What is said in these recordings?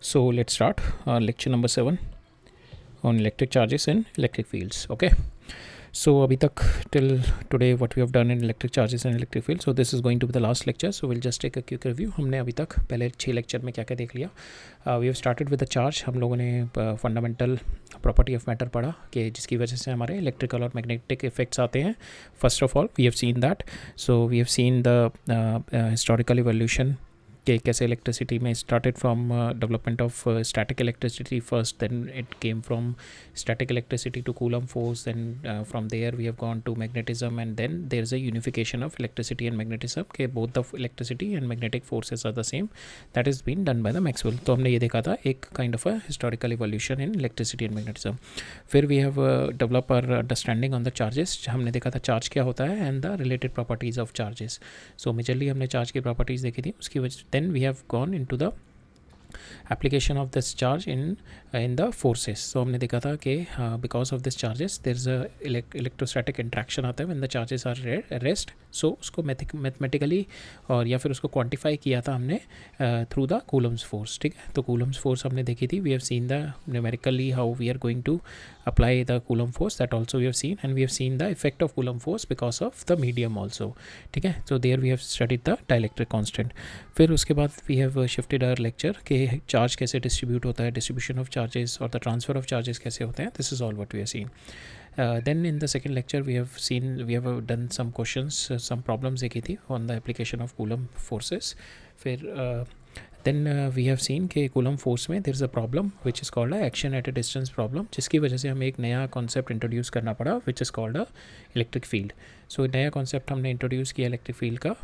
So let's start lecture number 7 on electric charges and electric fields. Okay, so abhi tak till today what we have done in electric charges and electric fields. So this is going to be the last lecture, so we'll just take a quick review. हमने अभी तक पहले 6 lecture में क्या क्या देख लिया. We have started with the charge. हम लोगों ने फंडामेंटल प्रॉपर्टी ऑफ मैटर पढ़ा कि जिसकी वजह से हमारे इलेक्ट्रिकल और मैग्नेटिक इफेक्ट्स आते हैं. First of all we have seen that. So we have seen the historical evolution कि कैसे इलेक्ट्रिसिटी में started from development of static electricity first, then it came from static electricity to Coulomb force, and from there we have gone to magnetism, and then there is a unification of electricity and magnetism कि both the electricity and magnetic forces are the same. That has been done by the Maxwell. तो हमने ये देखा था एक kind of a historical evolution in electricity and magnetism. फिर we have developed our understanding on the charges. हमने देखा था चार्ज क्या होता है and the related properties of charges. So majorly हमने चार्ज की properties देखी थी. उसकी वजह then we have gone into the application of this charge in the forces. So हमने देखा था कि because of this charges there is a electrostatic interaction आता है when the charges are rest. So उसको मैथमेटिकली और या फिर उसको क्वान्टिफाई किया था हमने थ्रू द कूलम्स फोर्स. ठीक है, तो कूलम्स फोर्स हमने देखी थी. We have seen the numerically how we are going to apply the Coulomb force, that also we have seen, and we have seen the effect of Coulomb force because of the medium also. ठीक है, so there we have studied the dielectric constant. फिर उसके बाद we have shifted our lecture कि charge कैसे distribute होता है, distribution of charges और द ट्रांसफ़र ऑफ चार्जेस कैसे होते हैं. This is all what we have seen. Then in the second lecture we have done some questions, some problems देखी थी on the application of Coulomb forces. फिर then we have seen कि Coulomb force में there is a problem which is called a action at a distance problem, जिसकी वजह से हमें एक नया concept introduce करना पड़ा which is called a electric field. So नया concept हमने introduce किया electric field का,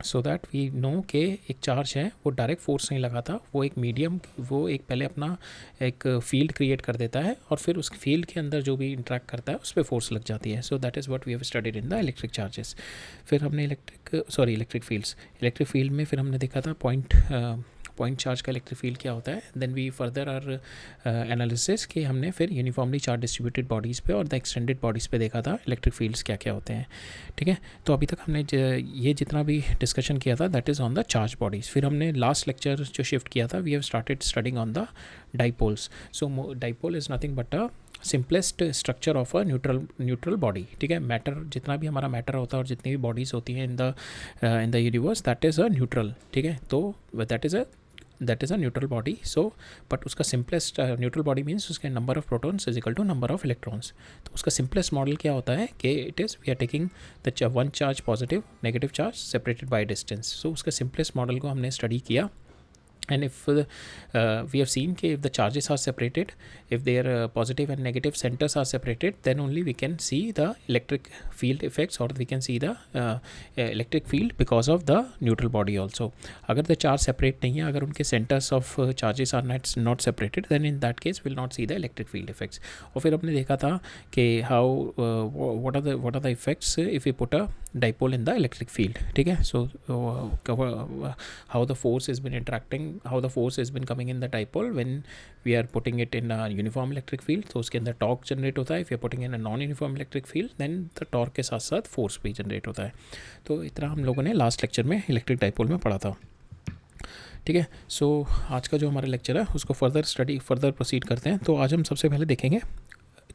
सो दैट वी नो कि एक चार्ज है वो डायरेक्ट फोर्स नहीं लगाता, वो एक मीडियम, वो एक पहले अपना एक फील्ड क्रिएट कर देता है और फिर उस फील्ड के अंदर जो भी इंटरेक्ट करता है उस पर फोर्स लग जाती है. So that is what we have studied in the electric charges. फिर हमने इलेक्ट्रिक फील्ड में फिर हमने देखा था पॉइंट चार्ज का इलेक्ट्रिक फील्ड क्या होता है. Then we further are analysis कि हमने फिर यूनिफॉर्मली चार्ज डिस्ट्रीब्यूटेड बॉडीज़ पे और द एक्सटेंडेड बॉडीज़ पे देखा था इलेक्ट्रिक फील्ड्स क्या क्या होते हैं. ठीक है, तो अभी तक हमने ये जितना भी डिस्कशन किया था that is on the charge bodies. फिर हमने लास्ट लेक्चर जो शिफ्ट किया था we have started studying on the dipoles. So dipole is nothing but a simplest structure of a neutral body. ठीक है, मैटर जितना भी हमारा मैटर होता है और जितनी भी बॉडीज़ होती हैं in the universe that is a neutral. ठीक है, तो that is a neutral body. So but उसका simplest neutral body means उसके number of protons is equal to number of electrons. तो उसका simplest model क्या होता है कि it is we are taking the one charge positive negative charge separated by distance. So उसका simplest model को हमने study किया. And if we have seen कि if the charges are separated, if their positive and negative centers are separated, then only we can see the electric field effects or we can see the electric field because of the neutral body also. अगर the charge separate नहीं है, अगर उनके centers of charges are not separated, then in that case we'll not see the electric field effects. और फिर हमने देखा था कि how what are the effects if we put a dipole in the electric field. ठीक है, so how the force has been interacting, how the force has been coming in the dipole when we are putting it in a uniform electric field. तो उसके अंदर torque generate होता है. if you are putting in a non uniform electric field then the torque के साथ साथ force भी generate होता है. तो इतना हम लोगों ने लास्ट लेक्चर में इलेक्ट्रिक डाइपोल में पढ़ा था. ठीक है, सो आज का जो हमारा लेक्चर है उसको फर्दर प्रोसीड करते हैं. तो आज हम सबसे पहले देखेंगे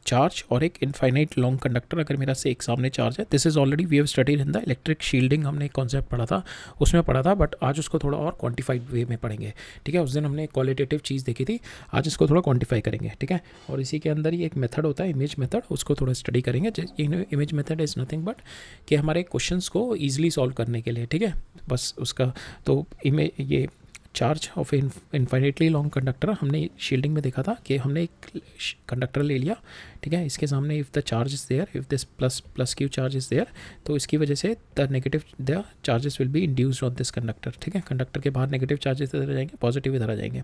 चार्ज और एक इनफाइनाइट लॉन्ग कंडक्टर. अगर मेरा से एक सामने चार्ज है, this is already we have studied in the electric shielding. हमने एक कॉन्सेप्ट पढ़ा था, उसमें पढ़ा था, बट आज उसको थोड़ा और क्वांटिफाइड वे में पढ़ेंगे. ठीक है, उस दिन हमने क्वालिटेटिव चीज़ देखी थी, आज इसको थोड़ा क्वांटिफाई करेंगे. ठीक है, और इसी के अंदर ही एक मेथड होता है इमेज मेथड, उसको थोड़ा स्टडी करेंगे. Image method is nothing but कि हमारे क्वेश्चंस को ईजिली सॉल्व करने के लिए. ठीक है, बस उसका तो ये charge of infinitely long conductor हमने शील्डिंग में देखा था कि हमने एक कंडक्टर ले लिया. ठीक है, इसके सामने if the charge is there, if this plus q charge is there, तो इसकी वजह से the charges will be induced on this conductor. ठीक है, कंडक्टर के बाहर नेगेटिव चार्जेस इधर आ जाएंगे, पॉजिटिव इधर आ जाएंगे.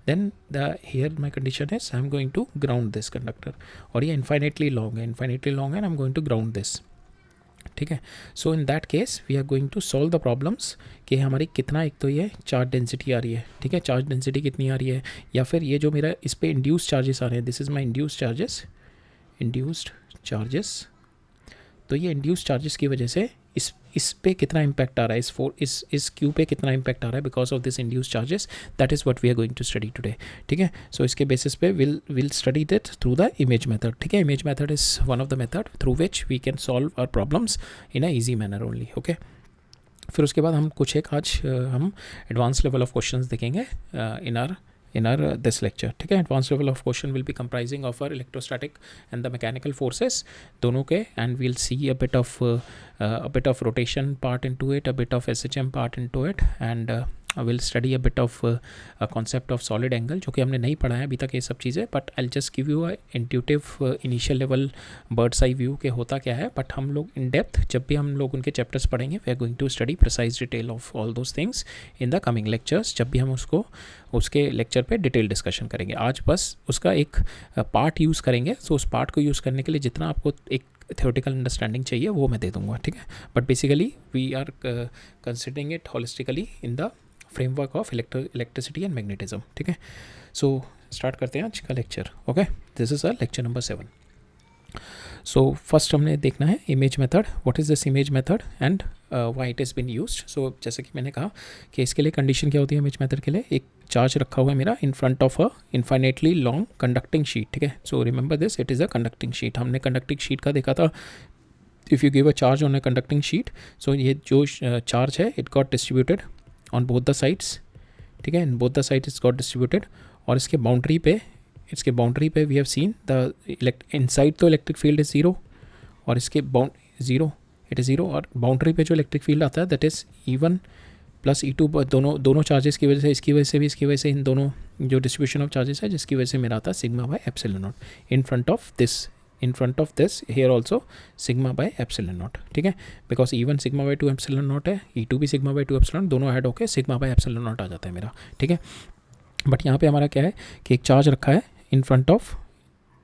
Then the here my condition is I am going to ground this conductor, और ये इनफाइनाइटली लॉन्ग है and I am going to ground this. ठीक है, so in that case we are going to solve the problems कि हमारी कितना, एक तो ये चार्ज डेंसिटी आ रही है. ठीक है, चार्ज डेंसिटी कितनी आ रही है, या फिर ये जो मेरा इस पर इंड्यूस्ड चार्जेस आ रहे हैं, this is my induced charges. तो ये इंड्यूस चार्जेस की वजह से इस पे कितना इम्पैक्ट आ रहा है, इस क्यू पे कितना इम्पैक्ट आ रहा है because of this induce charges, that is what we are going to study today, ठीक है। सो इसके बेसिस पे will study that through the image method, ठीक है। Image method is one of the method through which we can solve our problems in a easy manner only, okay. फिर उसके बाद हम कुछ एक आज हम एडवांस लेवल ऑफ क्वेश्चंस देखेंगे in our this lecture, ठीक है। Advance level of question will be comprising of our electrostatic and the mechanical forces दोनों के, and will see a bit of rotation part into it, a bit of SHM part into it, and we'll study a bit of a concept of solid angle जो कि हमने नहीं पढ़ा है अभी तक ये सब चीज़ें, but I just give you a intuitive initial level birds eye view के होता क्या है। बट हम लोग इन डेप्थ जब भी हम लोग उनके चैप्टर्स पढ़ेंगे, we are going to study precise detail of all those things in the coming lectures, जब भी हम उसके लेक्चर पे डिटेल डिस्कशन करेंगे। आज बस उसका एक पार्ट यूज़ करेंगे, सो उस पार्ट को यूज़ करने के लिए जितना आपको एक theoretical अंडरस्टैंडिंग चाहिए वो मैं दे दूंगा, ठीक है। But basically we are considering it holistically in the framework of electricity and magnetism, ठीक है। सो स्टार्ट करते हैं आज का lecture, okay. This is a lecture number 7। So first हमने देखना है image method, what is this image method and why it is been used. So जैसे कि मैंने कहा कि इसके लिए कंडीशन क्या होती है इमेज मेथड के लिए, एक चार्ज रखा हुआ है मेरा in front of a infinitely long conducting sheet, ठीक है। So remember this, it is a conducting sheet. हमने कंडक्टिंग शीट का देखा था, if you give a charge on a conducting sheet, so ये जो चार्ज है it got distributed on both the sides, ठीक है। In both the sides it's got distributed, और इसके बाउंड्री पे we have seen the inside तो electric field is zero, और इसके ज़ीरो, इट इज़ ज़ीरो, और बाउंड्री पे जो इलेक्ट्रिक फील्ड आता है that is E1 plus E2, दोनों चार्जेस की वजह से, इसकी वजह से भी, इसकी वजह से, इन दोनों जो डिस्ट्रीब्यूशन ऑफ चार्जेस है जिसकी वजह से मेरा आता है sigma by epsilon naught in front of this here also sigma by epsilon naught, ठीक है। Because E1 sigma by 2 epsilon naught है, E2 भी सिग्मा बाय 2 एप्सिलॉन, दोनों ऐड होकर सिग्मा बाय एप्सिलॉन नॉट आ जाता है मेरा, ठीक है। बट यहाँ पे हमारा क्या है कि एक चार्ज रखा है in front of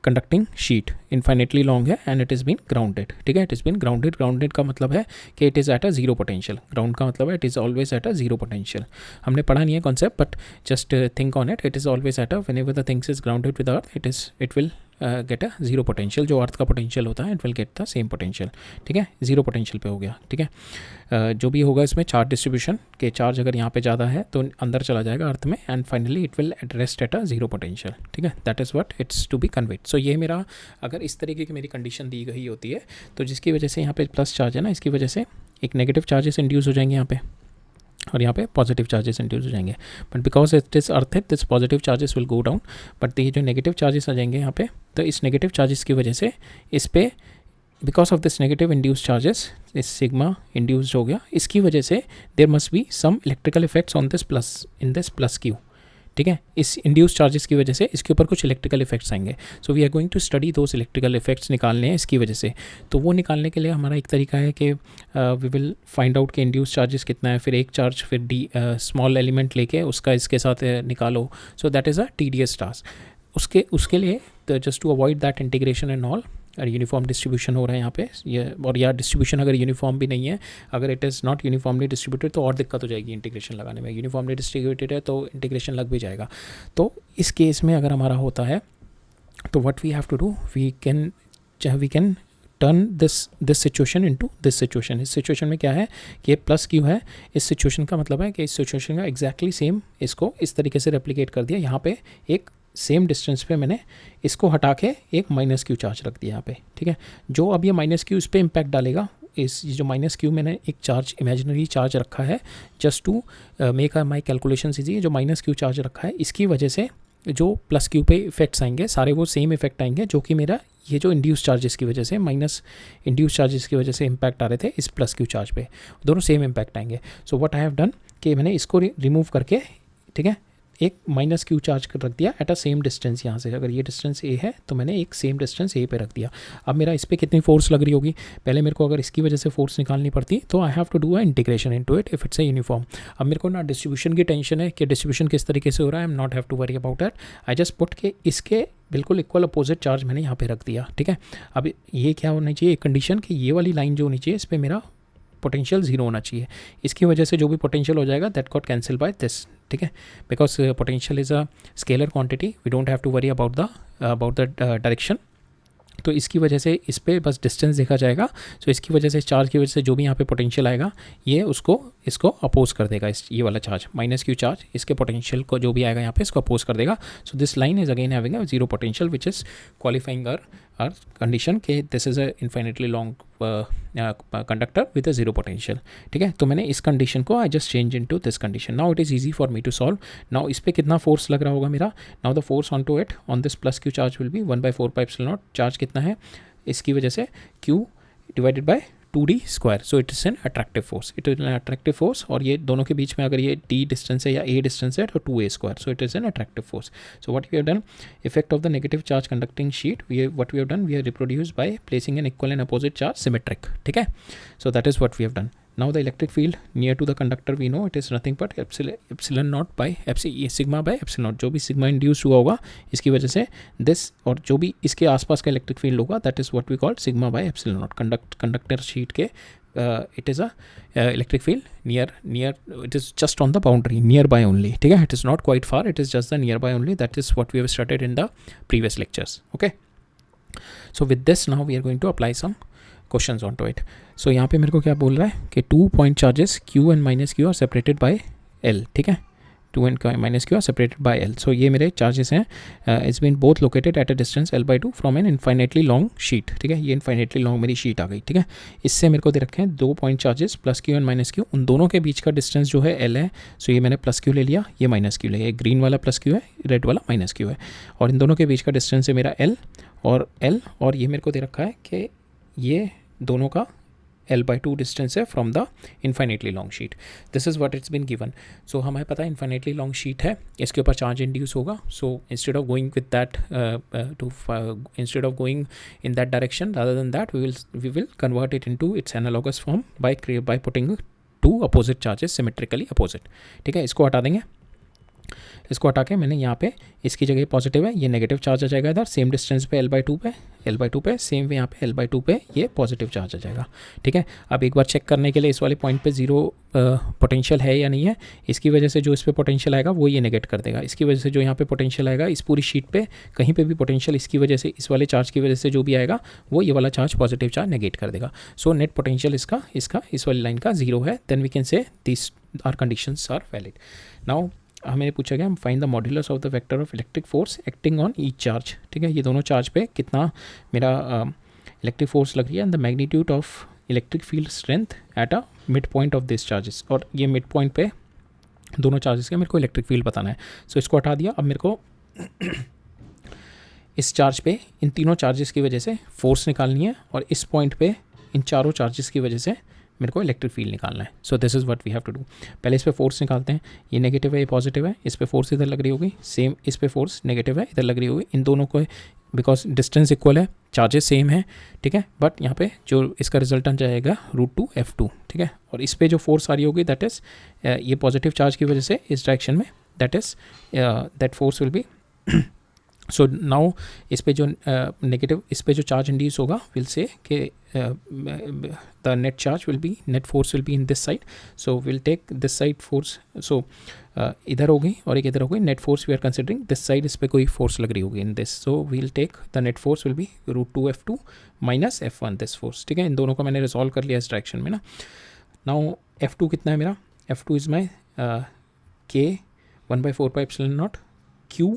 conducting sheet, infinitely long है, and it is been grounded, ठीक है। इट इज़ बीन ग्राउंडेड का मतलब है कि it is eight a zero potential. Ground का मतलब है it is always at a zero potential. हमने पढ़ा नहीं है concept, but just think on it is always at a whenever the things is grounded with earth, it will get a zero potential. जो अर्थ का potential होता है it will get the same potential, ठीक है। जीरो पोटेंशियल पे हो गया, ठीक है। जो भी होगा इसमें चार्ज डिस्ट्रीब्यूशन के, चार्ज अगर यहाँ पे ज़्यादा है तो अंदर चला जाएगा अर्थ में, and finally it will rest at a zero potential, ठीक है। That is what it's to be conveyed. So ये मेरा, अगर इस तरीके की मेरी कंडीशन दी गई होती है तो जिसकी वजह से यहाँ पे प्लस चार्ज है ना, इसकी वजह से एक नेगेटिव चार्जेस इंड्यूस हो जाएंगे यहाँ पे, और यहाँ पे पॉजिटिव चार्जेस इंड्यूस हो जाएंगे। But because it is earth, this positive charges will go down, but ये जो नेगेटिव चार्जेस आ जाएंगे यहाँ पे, तो इस नेगेटिव चार्जेस की वजह से इस पे, because of this negative induce charges, इस सिग्मा इंड्यूस्ड हो गया, इसकी वजह से there must be some electrical effects on this plus, in this plus q, ठीक है। इस इंड्यूस चार्जेस की वजह से इसके ऊपर कुछ इलेक्ट्रिकल इफेक्ट्स आएंगे। So we are going to study those electrical effects निकालने हैं इसकी वजह से। तो वो निकालने के लिए हमारा एक तरीका है कि वी विल फाइंड आउट कि इंड्यूस चार्जेस कितना है, फिर एक चार्ज, फिर स्मॉल एलिमेंट लेके उसका इसके साथ निकालो। So that is a tedious task. उसके लिए just to avoid that integration and all, और यूनिफॉर्म डिस्ट्रीब्यूशन हो रहा है यहाँ पे ये, और या डिस्ट्रीब्यूशन अगर यूनिफॉर्म भी नहीं है, अगर it is not uniformly distributed तो और दिक्कत हो जाएगी इंटीग्रेशन लगाने में। यूनिफॉर्मली डिस्ट्रीब्यूटेड है तो इंटीग्रेशन लग भी जाएगा। तो इस केस में अगर हमारा होता है तो what we have to do, we can turn this situation into this situation. इस सिचुएशन में क्या है कि ये प्लस क्यू है, इस सिचुएशन का मतलब है कि इस सिचुएशन का एग्जैक्टली सेम इसको इस तरीके से रेप्लिकेट कर दिया। यहाँ पे एक सेम डिस्टेंस पे मैंने इसको हटा के एक माइनस क्यू चार्ज रख दिया यहाँ पे, ठीक है। जो अब ये माइनस क्यू इस पर इम्पैक्ट डालेगा, इस जो माइनस क्यू मैंने एक चार्ज, इमेजिनरी चार्ज रखा है just to make my calculation easy, जो माइनस क्यू चार्ज रखा है इसकी वजह से जो प्लस क्यू पे इफेक्ट्स आएंगे सारे वो सेम इफेक्ट आएंगे, जो कि मेरा ये जो इंड्यूस चार्जेस की वजह से, माइनस इंड्यूस चार्जेस की वजह से इम्पैक्ट आ रहे थे इस प्लस क्यू चार्ज पे, दोनों सेम इम्पैक्ट आएंगे। So what I have done कि मैंने इसको रिमूव करके, ठीक है, एक माइनस क्यू चार्ज कर रख दिया एट अ सेम डिस्टेंस। यहाँ से अगर ये डिस्टेंस ए है तो मैंने एक सेम डिस्टेंस ए पे रख दिया। अब मेरा इस पर कितनी फोर्स लग रही होगी, पहले मेरे को अगर इसकी वजह से फोर्स निकालनी पड़ती तो I have to do a integration into it if it's a uniform. अब मेरे को ना डिस्ट्रीब्यूशन की टेंशन है कि डिस्ट्रीब्यूशन किस तरीके से हो रहा है, I am not have to worry about that. I just put के इसके बिल्कुल इक्वल अपोजिट चार्ज मैंने यहाँ पे रख दिया, ठीक है। अब ये क्या होना चाहिए, एक कंडीशन कि ये वाली लाइन जो होनी चाहिए इस पर मेरा पोटेंशियल जीरो होना चाहिए। इसकी वजह से जो भी पोटेंशियल हो जाएगा that got cancel by this, ठीक है। Because potential is a scalar quantity, we don't have to worry about the direction. तो इसकी वजह से इस पर बस डिस्टेंस देखा जाएगा। सो इसकी वजह से, चार्ज की वजह से जो भी यहाँ पे पोटेंशियल आएगा ये इसको अपोज कर देगा, ये वाला चार्ज माइनस क्यू चार्ज इसके पोटेंशियल को जो भी आएगा यहाँ पे इसको अपोज कर देगा। So this line is again having a zero potential which is qualifying our condition के this is a infinitely long conductor with a zero potential. ठीक है, तो मैंने इस कंडीशन को I just change into this condition. Now it is easy for me to solve. Now इस पर कितना फोर्स लग रहा होगा मेरा, now the force on to it on this plus q charge will be 1/4πε0। Charge कितना है इसकी वजह से, q divided by 2d square. So it is an attractive force, it is an attractive force. और ये दोनों के बीच में अगर ये d डिस्टेंस है या a डिस्टेंस है तो 2a square. So it is an attractive force. So what we have done, effect of the negative charge conducting sheet, what we have done, we have reproduced by placing an equal and opposite charge symmetric. ठीक है, so that is what we have done. Now the electric field near to the conductor we know it is nothing but epsilon naught by sigma by epsilon naught। जो भी sigma induce हुआ होगा इसकी वजह से this, और जो भी इसके आसपास का इलेक्ट्रिक फील्ड होगा that is what we call sigma by epsilon naught। Conductor sheet के it is a electric field near it is just on the boundary, nearby only. ठीक है, it is not quite far, it is just the nearby only. That is what we have started in the previous lectures. Okay, so with this now we are going to apply some questions on to it. So यहाँ पे मेरे को क्या बोल रहा है कि 2 point charges q and minus q are separated by l। ठीक है, 2 and minus q are separated by l। So ये मेरे चार्जेस हैं, it's been both located at a distance l/2 from an infinitely long sheet. ठीक है, ये infinitely long मेरी sheet आ गई। ठीक है, इससे मेरे को दे रखे हैं 2 point charges plus Q and minus Q, उन दोनों के बीच का डिस्टेंस जो है l है। सो ये मैंने प्लस क्यू ले लिया, ये माइनस क्यू ले लिया, ग्रीन वाला प्लस क्यू है, रेड वाला माइनस क्यू है, और इन दोनों के बीच का डिस्टेंस है मेरा l और l। और ये मेरे को दे रखा है कि ये दोनों का l/2 डिस्टेंस है from the infinitely long sheet. This is what it's been given. So हमें पता है इन्फाइनेटली लॉन्ग शीट है, इसके ऊपर चार्ज इंड्यूस होगा। So instead of going with that instead of going in that direction rather than that we will convert it into its analogous form by putting 2 opposite charges symmetrically opposite. ठीक है, इसको हटा देंगे, इसको हटा के मैंने यहाँ पे इसकी जगह पॉजिटिव है, ये नेगेटिव चार्ज आ जाएगा इधर, सेम डिस्टेंस पे l/2 पे सेम वे यहाँ पे l/2 पे ये पॉजिटिव चार्ज आ जाएगा। ठीक है, अब एक बार चेक करने के लिए इस वाले पॉइंट पे जीरो पोटेंशियल है या नहीं है, इसकी वजह से जो इस पर पोटेंशियल आएगा वो ये नेगेट कर देगा। इसकी वजह से जो यहाँ पे पोटेंशियल आएगा इस पूरी शीट पे कहीं पे भी पोटेंशियल इसकी वजह से, इस वाले चार्ज की वजह से जो भी आएगा वो ये वाला चार्ज पॉजिटिव चार्ज नेगेट कर देगा। सो नेट पोटेंशियल इसका इस वाली लाइन का 0 है। Then we can say this are conditions are valid. Now हमें पूछा गया find the modulus of the vector of electric force acting on each charge. ठीक है, ये दोनों चार्ज पे कितना मेरा इलेक्ट्रिक फोर्स लग रही है and the magnitude of electric field strength at a mid point of this charges. और ये मिड पॉइंट पे दोनों चार्जेस के मेरे को इलेक्ट्रिक फील्ड बताना है। सो इसको हटा दिया। अब मेरे को इस चार्ज पे इन तीनों चार्जेस की वजह से फोर्स निकालनी है, और इस पॉइंट पे इन चारों चार्जेस की वजह से मेरे को इलेक्ट्रिक फील्ड निकालना है। So this is what we have to do. पहले इस पे फोर्स निकालते हैं, ये नेगेटिव है ये पॉजिटिव है, इस पे फोर्स इधर लग रही होगी, सेम इस पे फोर्स नेगेटिव है इधर लग रही होगी, इन दोनों को बिकॉज डिस्टेंस इक्वल है, चार्जेस सेम है। ठीक है, बट यहाँ पे जो इसका रिजल्टेंट जाएगा √2 F2। ठीक है, और इस पे जो फोर्स आ रही होगी दैट इज़ ये पॉजिटिव चार्ज की वजह से इस डायरेक्शन में, that is that force will B so now इस पे जो नेगेटिव इस पे जो चार्ज इंड्यूस होगा विल से कि the net charge will be, net force will be in this side. So will take this side force, so इधर हो गई और एक इधर हो गई। Net force we are considering this side, इस पे कोई फोर्स लग रही होगी in this. So will take the net force will be √2 F2 minus F1 this force. ठीक है, इन दोनों को मैंने रिजॉल्व कर लिया इस डायरेक्शन में ना। नाउ F2 कितना है मेरा, F2 is my K 1/4πε0 Q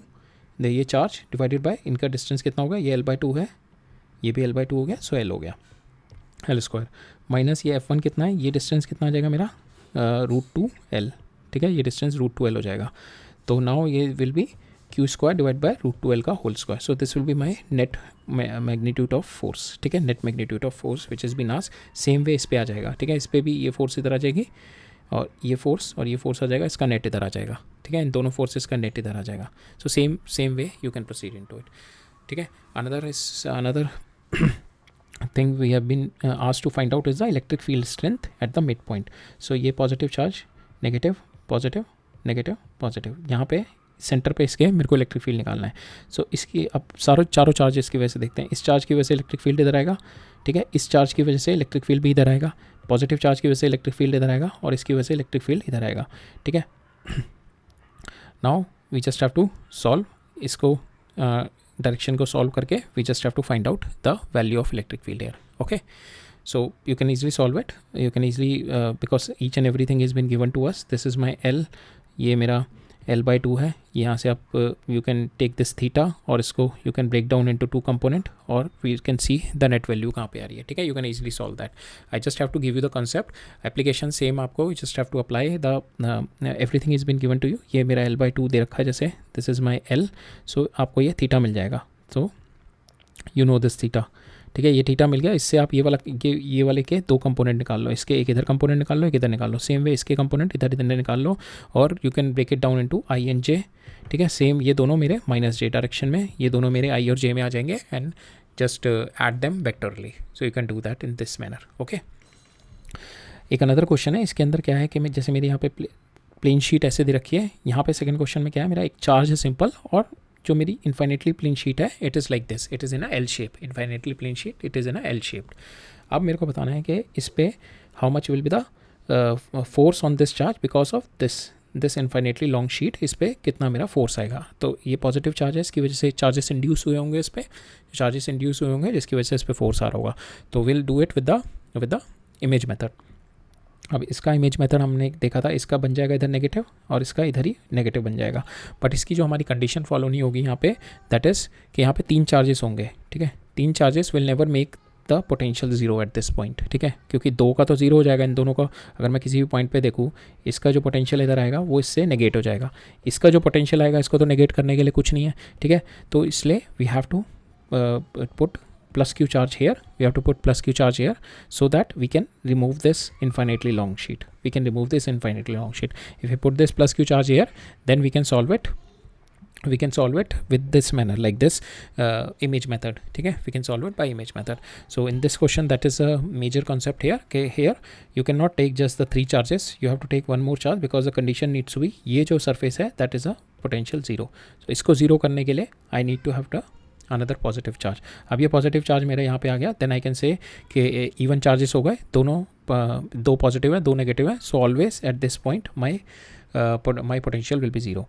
ये चार्ज डिवाइडेड बाय इनका डिस्टेंस कितना होगा, ये l/2 है, ये भी l/2 हो गया, सो l हो गया l² माइनस ये F1 कितना है, ये डिस्टेंस कितना आ जाएगा मेरा √2 L। ठीक है, ये डिस्टेंस √2 L हो जाएगा। तो नाउ ये will be Q² divide by √2 L का whole square. So this will be my net magnitude of force. ठीक है, net magnitude of force which is been asked. Same way इस पे आ जाएगा। ठीक है, इस पे भी ये फोर्स इधर आ जाएगी और ये फोर्स आ जाएगा, इसका नेट इधर आ जाएगा। ठीक है, इन दोनों फोर्सेस का नेट इधर आ जाएगा। So same way you can proceed into इट। ठीक है, another thing we have been asked to find out is the electric field strength at the midpoint. So ये positive charge negative positive negative positive, यहाँ पे centre पे इसके मेरे को इलेक्ट्रिक फील्ड निकालना है। सो इसकी अब चारों चार्जेस की वजह से देखते हैं। इस चार्ज की वजह से इलेक्ट्रिक फील्ड इधर आएगा। ठीक है, इस चार्ज की वजह से इलेक्ट्रिक फील्ड भी इधर आएगा, पॉजिटिव चार्ज की वजह से इलेक्ट्रिक फील्ड इधर आएगा, और इसकी वजह से इलेक्ट्रिक फील्ड इधर आएगा। ठीक है, now we just have to solve इसको डायरेक्शन को सॉल्व करके we just have to find out the value of electric field here. Okay, so you can easily solve it. You can easily because each and everything has been given to us. This is my L, ये मेरा L/2 है. यहाँ से आप you can take this theta और इसको you can break down into two component और we can see the net value कहाँ पे आ रही है. ठीक है, you can easily solve that. I just have to give you the concept. Application same आपको, you just have to apply the everything is been given to you. ये मेरा L/2 दे रखा है जैसे, this is my L, so आपको ये theta मिल जाएगा. So you know this theta. ठीक है, ये थीटा मिल गया. इससे आप ये वाले के दो कंपोनेंट निकाल लो. इसके एक इधर कंपोनेंट निकाल लो, एक इधर निकाल लो. सेम वे इसके कंपोनेंट इधर इधर निकाल लो और you can break it down into i and j. ठीक है, सेम ये दोनों मेरे माइनस जे डायरेक्शन में, ये दोनों मेरे आई और जे में आ जाएंगे and just add them vectorially. So you can do that in this manner. Okay, एक अनदर क्वेश्चन है. इसके अंदर क्या है कि मैं जैसे मेरे यहाँ पे प्लेन शीट ऐसे दे रखी है. यहाँ पे सेकंड क्वेश्चन में क्या है, मेरा एक चार्ज है सिंपल और जो मेरी इन्फाइनेटली प्लेन शीट है it is like this, it is in a L shape. Infinitely plane sheet it is in a L shaped. अब मेरे को बताना है कि इस पे how much will be the force on this charge because of this infinitely long sheet. इस पर कितना मेरा फोर्स आएगा. तो ये पॉजिटिव चार्ज है, इसकी वजह से चार्जेस इंड्यूस हुए होंगे. इस पर चार्जेस इंड्यूस हुए होंगे जिसकी वजह से इस पर फोर्स आ रहा होगा. तो will do it with the image method. अब इसका इमेज मेथड हमने देखा था, इसका बन जाएगा इधर नेगेटिव और इसका इधर ही नेगेटिव बन जाएगा. बट इसकी जो हमारी कंडीशन फॉलो नहीं होगी यहाँ पे, दैट इज़ कि यहाँ पे 3 चार्जेस होंगे. ठीक है, 3 charges will never make the potential zero eight this point. ठीक है, क्योंकि 2 का तो जीरो हो जाएगा इन दोनों का. अगर मैं किसी भी पॉइंट पे देखूँ, इसका जो पोटेंशियल इधर आएगा वो इससे नेगेट हो जाएगा. इसका जो पोटेंशियल आएगा इसको तो नेगेट करने के लिए कुछ नहीं है. ठीक है, तो इसलिए we have to put plus q charge here. We have to put plus q charge here so that we can remove this infinitely long sheet. We can remove this infinitely long sheet. If we put this plus q charge here, then we can solve it. We can solve it with this manner, like this image method. Okay, we can solve it by image method. So in this question, that is a major concept here. Okay, here you cannot take just the 3 charges. You have to take one more charge because the condition needs to be ये जो surface है that is a potential zero. So इसको zero करने के लिए I need to have the another positive charge. अब ये positive charge मेरा यहाँ पे आ गया. देन आई कैन से कि इवन चार्जेस हो गए, दोनों 2 पॉजिटिव है 2 नेगेटिव है. So always at this point my potential will be zero.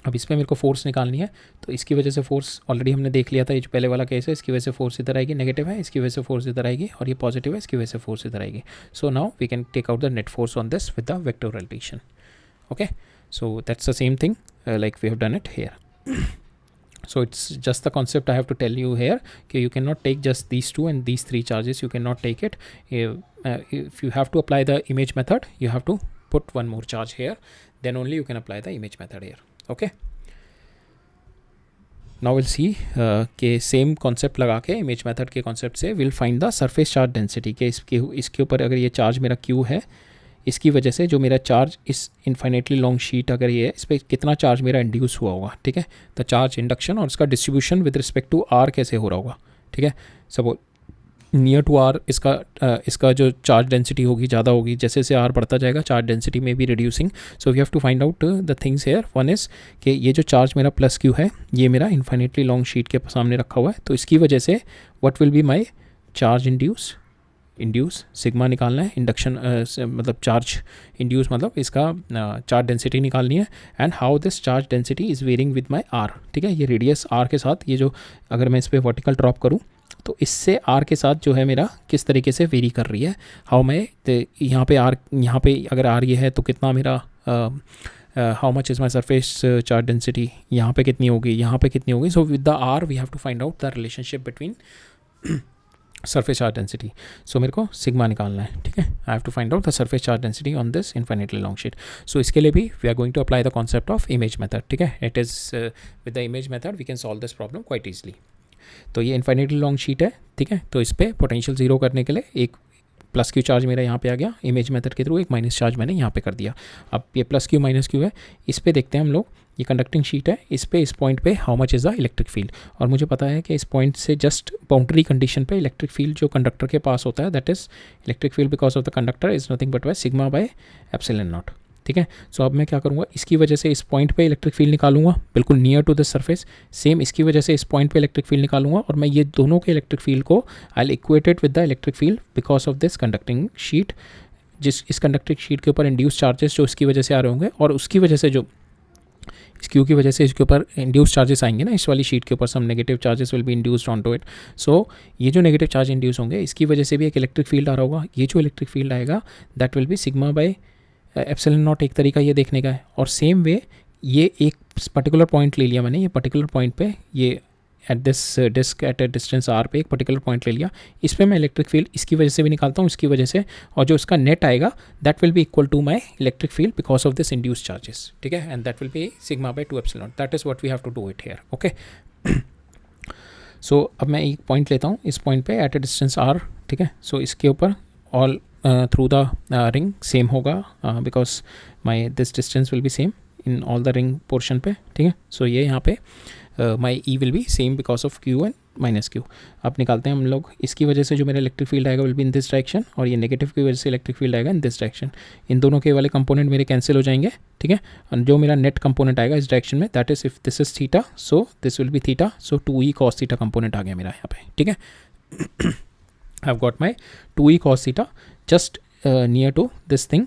अब इस पर मेरे को फोर्स निकालनी है. तो इसकी वजह से फोर्स ऑलरेडी हमने देख लिया था, ये जो पहले वाला केस है, इसकी वजह से फोर्स इधर आएगी, नेगेटिव है, इसकी वजह से फोर्स इधर आएगी, और ये पॉजिटिव है, इसकी वजह से फोर्स इधर आएगी. So now we can take out the net force on this with the vector rotation. Okay, so that's the same thing like we have done it here. So it's just the concept I have to tell you here. Okay, you cannot take just these 2 and these 3 charges. You cannot take it. If you have to apply the image method, you have to put one more charge here. Then only you can apply the image method here. Okay. Now we'll see कि same concept लगा के image method के concept से will find the surface charge density. के इसके ऊपर अगर ये चार्ज मेरा Q है, इसकी वजह से जो मेरा चार्ज इस इन्फाइनेटली लॉन्ग शीट अगर ये है, इस पर कितना चार्ज मेरा इंड्यूस हुआ होगा. ठीक है, द चार्ज इंडक्शन और इसका distribution with respect to r कैसे हो रहा होगा. ठीक है, सपोज नियर टू आर इसका जो चार्ज डेंसिटी होगी ज़्यादा होगी. जैसे जैसे आर बढ़ता जाएगा चार्ज डेंसिटी में भी reducing. So we have to find out the things here. One is कि ये जो चार्ज मेरा प्लस क्यू है, ये मेरा इन्फाइनेटली लॉन्ग शीट के सामने रखा हुआ है. तो इसकी वजह से what will be my charge induce sigma निकालना है. इंडक्शन मतलब चार्ज इंड्यूस मतलब इसका चार्ज डेंसिटी निकालनी है. And how this charge density is varying with my r. ठीक है, ये रेडियस आर के साथ, ये जो अगर मैं इस पर वर्टिकल ड्रॉप करूँ तो इससे आर के साथ जो है मेरा किस तरीके से वेरी कर रही है. हाउ मैं यहाँ पे अगर आर ये है तो कितना मेरा how much is my surface charge density, यहाँ पे कितनी होगी, यहाँ पे कितनी होगी. So with the r we have to find out the relationship between surface charge density. So मेरे को सिग्मा निकालना है. ठीक है, I have to find out the surface charge density on this infinitely long sheet. So इसके लिए भी we are going to apply the concept of image method. ठीक है, it is with the image method we can solve this problem quite easily. तो ये infinitely long sheet है. ठीक है, तो इस पर पोटेंशियल जीरो करने के लिए एक प्लस क्यू चार्ज मेरा यहाँ पे आ गया. इमेज मेथड के थ्रू एक माइनस चार्ज मैंने यहाँ पे कर दिया. अब ये प्लस क्यू माइनस क्यू है, इस पे देखते हैं हम लोग. ये कंडक्टिंग शीट है, इस पॉइंट पे how much is the electric field. और मुझे पता है कि इस पॉइंट से जस्ट बाउंड्री कंडीशन पे इलेक्ट्रिक फील्ड जो कंडक्टर के पास होता है, that is electric field because of the conductor is nothing but by sigma by epsilon naught. ठीक है, सो अब मैं क्या करूँगा, इसकी वजह से इस पॉइंट पे इलेक्ट्रिक फील्ड निकालूंगा बिल्कुल near to the surface. Same इसकी वजह से इस पॉइंट पे इलेक्ट्रिक फील्ड निकालूंगा, और मैं ये दोनों के इलेक्ट्रिक फील्ड को I will equate it with the electric field because of this conducting sheet. इस कंडक्टिंग शीट के ऊपर इंड्यूस चार्जेस जो इसकी वजह से आ रहे होंगे, और उसकी वजह से जो इस क्यू की वजह से इसके ऊपर इंड्यूस चार्जेस आएंगे ना, इस वाली शीट के ऊपर some negative charges will be induced on to it. So ये जो नेगेटिव चार्ज इंड्यूस होंगे इसकी वजह से भी एक इलेक्ट्रिक फील्ड आ रहा होगा. ये जो इलेक्ट्रिक फील्ड आएगा that will be sigma by epsilon not. एक तरीका ये देखने का है. और सेम वे ये एक पर्टिकुलर पॉइंट ले लिया मैंने, ये पर्टिकुलर पॉइंट पे ये at this disc at a distance r पे एक पर्टिकुलर पॉइंट ले लिया. इस पर मैं इलेक्ट्रिक फील्ड इसकी वजह से भी निकालता हूँ, इसकी वजह से, और जो इसका नेट आएगा that will be equal to my electric field because of this induce charges. ठीक है, and that will be sigma by 2 epsilon. That is what we have to do it here. Okay, so अब मैं एक point लेता हूँ, इस point पे eight a distance are. ठीक है, सो इसके ऊपर all through the ring same होगा because my this distance will be same in all the ring portion पे. ठीक है, सो ये यहाँ पे my e will be same because of q and minus q. अब निकालते हैं हम लोग. इसकी वजह से जो मेरा इलेक्ट्रिक फील्ड आएगा will be in this direction, और ये नेगेटिव की वजह से इलेक्ट्रिक फील्ड आएगा इन दिस डायरेक्शन. इन दोनों के वाले कंपोनेंट मेरे कैंसिल हो जाएंगे. ठीक है, और जो मेरा नेट कंपोनेंट आएगा इस डायरेक्शन में that is if this is theta so this will be theta. So 2e cos theta component आ गया मेरा यहाँ पे. ठीक है, I have got my 2e cos theta just near to this thing.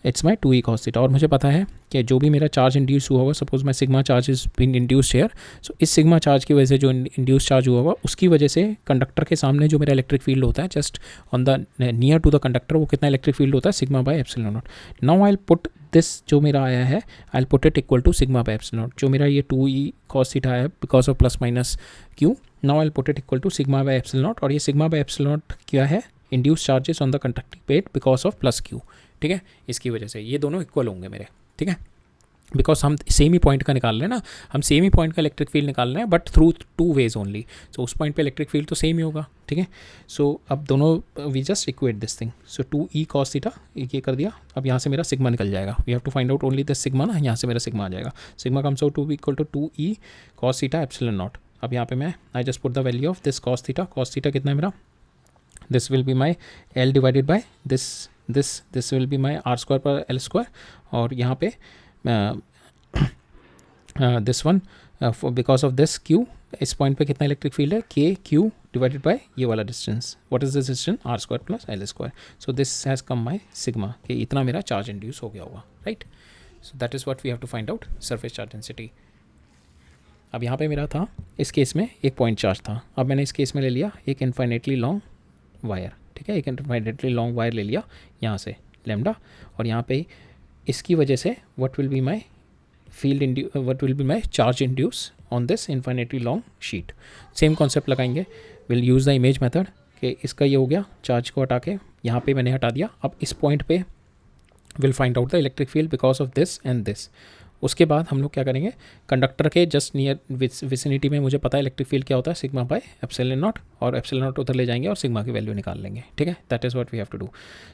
It's my 2e cos theta. और मुझे पता है कि जो भी मेरा चार्ज इंड्यूस हुआ होगा, suppose my sigma charge is been induced here, so इस सिग्मा चार्ज की वजह से जो इंड्यूस चार्ज हुआ होगा उसकी वजह से कंडक्टर के सामने जो मेरा इलेक्ट्रिक फील्ड होता है just on the near to the conductor, वो कितना इलेक्ट्रिक फील्ड होता है sigma by epsilon naught. Now I will put this जो मेरा आया है I will put it equal to sigma by epsilon naught. जो मेरा ये 2e cos थीटा है because of plus minus q, now I will put it equal to sigma by epsilon naught. और ये सिग्मा बाय एप्सिलॉन नॉट क्या है? Induce charges on the conducting plate because of plus q. ठीक है, इसकी वजह से ये दोनों इक्वल होंगे मेरे. ठीक है, बिकॉज हम सेम ही पॉइंट का निकाल रहे हैं ना, हम सेम ही पॉइंट का इलेक्ट्रिक फील्ड निकाल रहे हैं but through 2 ways only. So उस पॉइंट पे इलेक्ट्रिक फील्ड तो सेम ही होगा. ठीक है, सो अब दोनों we just equate this thing. So 2e cos theta ये कर दिया. अब यहाँ से मेरा सिग्मा निकल जाएगा. We have to find out only this sigma ना, यहाँ से मेरा सिग्मा आ जाएगा. Sigma comes out to be equal to 2e cos theta epsilon naught. अब यहाँ पे मैं I just put the value of this cos theta. cos theta कितना है मेरा? This will be my L divided by this will be my R square पर L square. और यहाँ पे this one because of this Q, इस point पे कितना इलेक्ट्रिक फील्ड है? K Q डिवाइडेड बाय ये वाला distance. What is this distance? R square plus L square. So this has come my sigma, कि इतना मेरा चार्ज इंड्यूस हो गया होगा. Right, so that is what we have to find out surface charge density. अब यहाँ पे मेरा था इस केस में एक पॉइंट चार्ज था. अब मैंने इस केस में ले लिया एक इनफाइनेटली लॉन्ग वायर. ठीक है, एक इनफाइनेटली लॉन्ग वायर ले लिया यहाँ से लैम्डा, और यहाँ पे इसकी वजह से what will be my field what will be my charge induce on this infinitely long sheet. Same concept लगाएंगे. Will use the image method कि इसका ये हो गया, चार्ज को हटा के यहाँ पे मैंने हटा दिया. अब इस पॉइंट पे will find out the electric field because of this and this. उसके बाद हम लोग क्या करेंगे, कंडक्टर के जस्ट नियर विसिनिटी में मुझे पता है इलेक्ट्रिक फील्ड क्या होता है, सिग्मा बाय एप्सिलॉन नॉट, और एप्सिलॉन नॉट उधर ले जाएंगे और सिग्मा की वैल्यू निकाल लेंगे. ठीक है, that is what we have to do.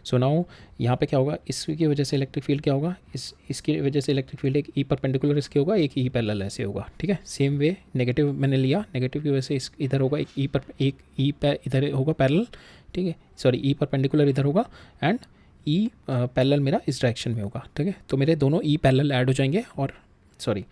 So now यहाँ पे क्या होगा, इसकी वजह से इलेक्ट्रिक फील्ड क्या होगा, इसकी वजह से इलेक्ट्रिक फील्ड एक ई परपेंडिकुलर इसके होगा, एक ई पैरेलल ऐसे होगा. ठीक है, सेम वे नेगेटिव मैंने लिया, नेगेटिव की वजह से इस इधर होगा एक ई इधर होगा पैरेलल. ठीक है, सॉरी ई परपेंडिकुलर इधर होगा एंड ई पैरेलल मेरा इस डायरेक्शन में होगा. ठीक है, तो मेरे दोनों ई पैरेलल ऐड हो जाएंगे, और सॉरी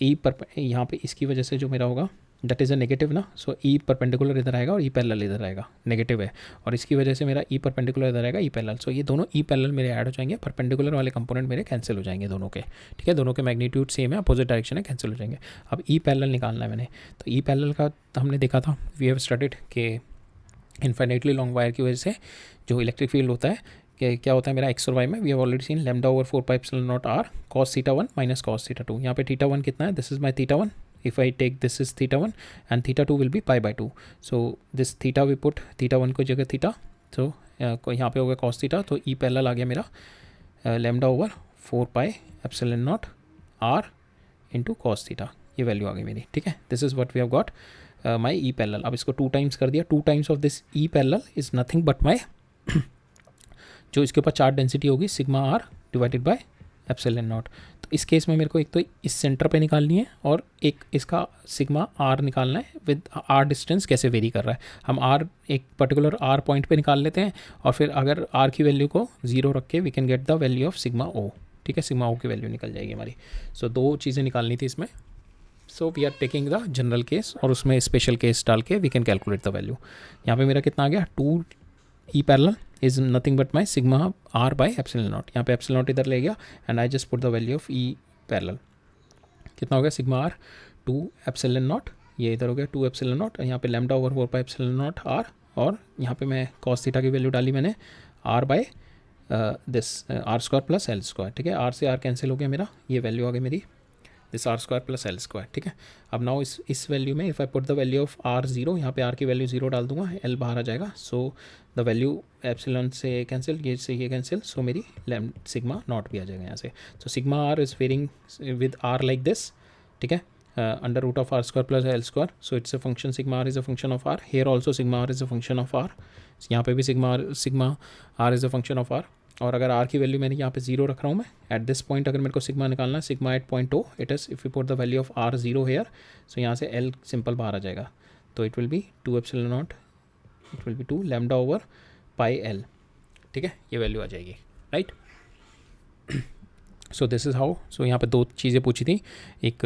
ई पर यहाँ पे इसकी वजह से जो मेरा होगा दैट इज़ अ नेगेटिव ना. सो ई परपेंडिकुलर इधर आएगा और ई पैरेलल इधर आएगा, नेगेटिव है, और इसकी वजह से मेरा ई परपेंडिकुलर इधर आएगा, ई पैरेलल. सो ये दोनों ई पैरेलल मेरे ऐड हो जाएंगे, परपेंडिकुलर वाले कंपोनेंट मेरे कैंसिल हो जाएंगे दोनों के. ठीक है, दोनों के मैग्नीट्यूड सेम है, अपोजिट डायरेक्शन है, कैंसिल हो जाएंगे. अब ई पैरेलल निकालना है मैंने. तो ई पैरेलल का हमने देखा था, वी हैव स्टडीड कि इनफाइनेटली लॉन्ग वायर की वजह से जो इलेक्ट्रिक फील्ड होता है कि क्या होता है मेरा एक्स और वाई में. We have already seen lambda over 4 pi epsilon not r cos theta 1 minus cos theta 2. यहाँ पे थीटा 1 कितना है? This is my theta 1. If I take this is theta 1 and theta 2 will be pi by 2. So this theta we put theta 1 को जगह theta, तो यहाँ पे हो गया cos थीटा. तो ई पैरेलल आ गया मेरा lambda over 4 pi epsilon not r into cos theta, ये वैल्यू आ गई मेरी. ठीक है, this is what we have got my E parallel. अब इसको 2 टाइम्स कर दिया. 2 times of this E parallel is nothing but my जो इसके ऊपर चार्ज डेंसिटी होगी sigma r divided by epsilon not. तो इस केस में मेरे को एक तो इस सेंटर पे निकालनी है और एक इसका सिग्मा आर निकालना है विद आर डिस्टेंस कैसे वेरी कर रहा है. हम आर एक पर्टिकुलर आर पॉइंट पे निकाल लेते हैं, और फिर अगर आर की वैल्यू को 0 रख के we can get the value of sigma o. ठीक है, सिग्मा ओ की वैल्यू निकल जाएगी हमारी. सो 2 चीज़ें निकालनी थी इसमें. So we are taking the general case और उसमें स्पेशल केस डाल के we can calculate the value. यहाँ पे मेरा कितना आ गया, 2 E parallel is nothing but my sigma r by epsilon naught. यहाँ पे epsilon naught इधर ले गया and I just put the value of E parallel. कितना हो गया सिग्मा आर 2 एप्सिलॉन नॉट, ये इधर हो गया 2 एप्सिलॉन नॉट, यहाँ पे lambda over 4 pi epsilon not r, और यहाँ पे मैं कॉस थीटा की वैल्यू डाली मैंने r by this r square plus l square, ठीक है। आर से आर कैंसिल हो गया मेरा, ये वैल्यू आ गई मेरी this r square plus l square, ठीक है। अब नाउ इस वैल्यू में if I put the value of r zero, यहाँ पे आर की वैल्यू जीरो डाल दूंगा, एल बाहर आ जाएगा, सो द वैल्यू एप्सिलॉन से कैंसिल, ये से ये कैंसिल, सो मेरी सिग्मा नॉट भी आ जाएगा यहाँ से। So sigma r is varying with r like this, ठीक है, under root of r square plus l square, so it's a function sigma r is a function of r, here also sigma r is a function of r, यहाँ पे भी sigma r is a function of r. और अगर are की value मैंने यहाँ पे zero रख रहा हूँ मैं एट दिस पॉइंट, अगर मेरे को सिग्मा निकालना है, sigma at point o it is if you put the value of r zero here, so यहाँ से एल सिंपल बाहर आ जाएगा, तो it will be 2 epsilon naught, it will be 2 lambda over pi l, ठीक है, ये वैल्यू आ जाएगी, right. So this is how, so यहाँ पे दो चीज़ें पूछी थी, एक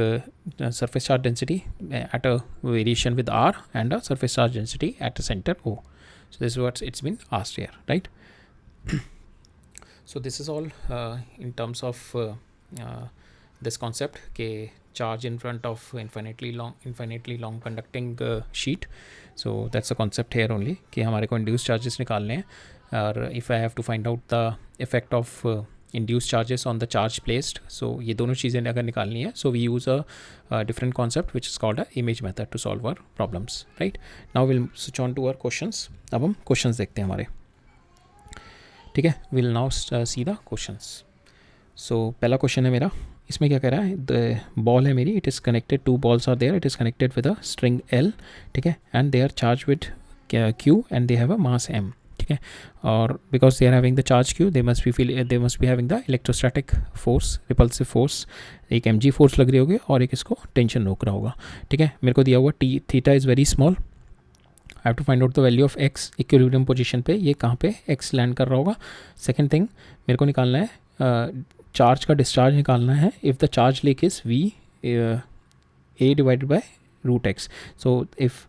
surface charge density at a variation with r and a surface charge density at a centre O, so this is what it's been asked here, right. So this is all in terms of this concept के charge in front of infinitely long conducting sheet. So that's the concept here only कि हमारे को induced charges निकालने हैं, और if I have to find out the effect of induced charges on the charge placed, so ये दोनों चीज़ें अगर निकालनी है, so we use a different concept which is called a image method to solve our problems, right. Now we'll switch on to our questions. अब हम questions देखते हैं हमारे, ठीक है। Will now see the questions. So पहला question है मेरा, इसमें क्या कह रहा है, द बॉल है मेरी, it is connected, 2 balls are there, it is connected with a string l, ठीक है, and they are charge with q and they have a mass m, ठीक है, और because they are having the charge q they must be having the electrostatic force, repulsive force, एक m g force लग रही होगी और एक इसको टेंशन रोक रहा होगा, ठीक है। मेरे को दिया हुआ T theta is very small, I have to find out the value of x, equilibrium position पे ये कहाँ पे एक्स लैंड कर रहा होगा। सेकंड थिंग मेरे को निकालना है चार्ज का डिस्चार्ज निकालना है, if the charge leak is v a divided by root x, so if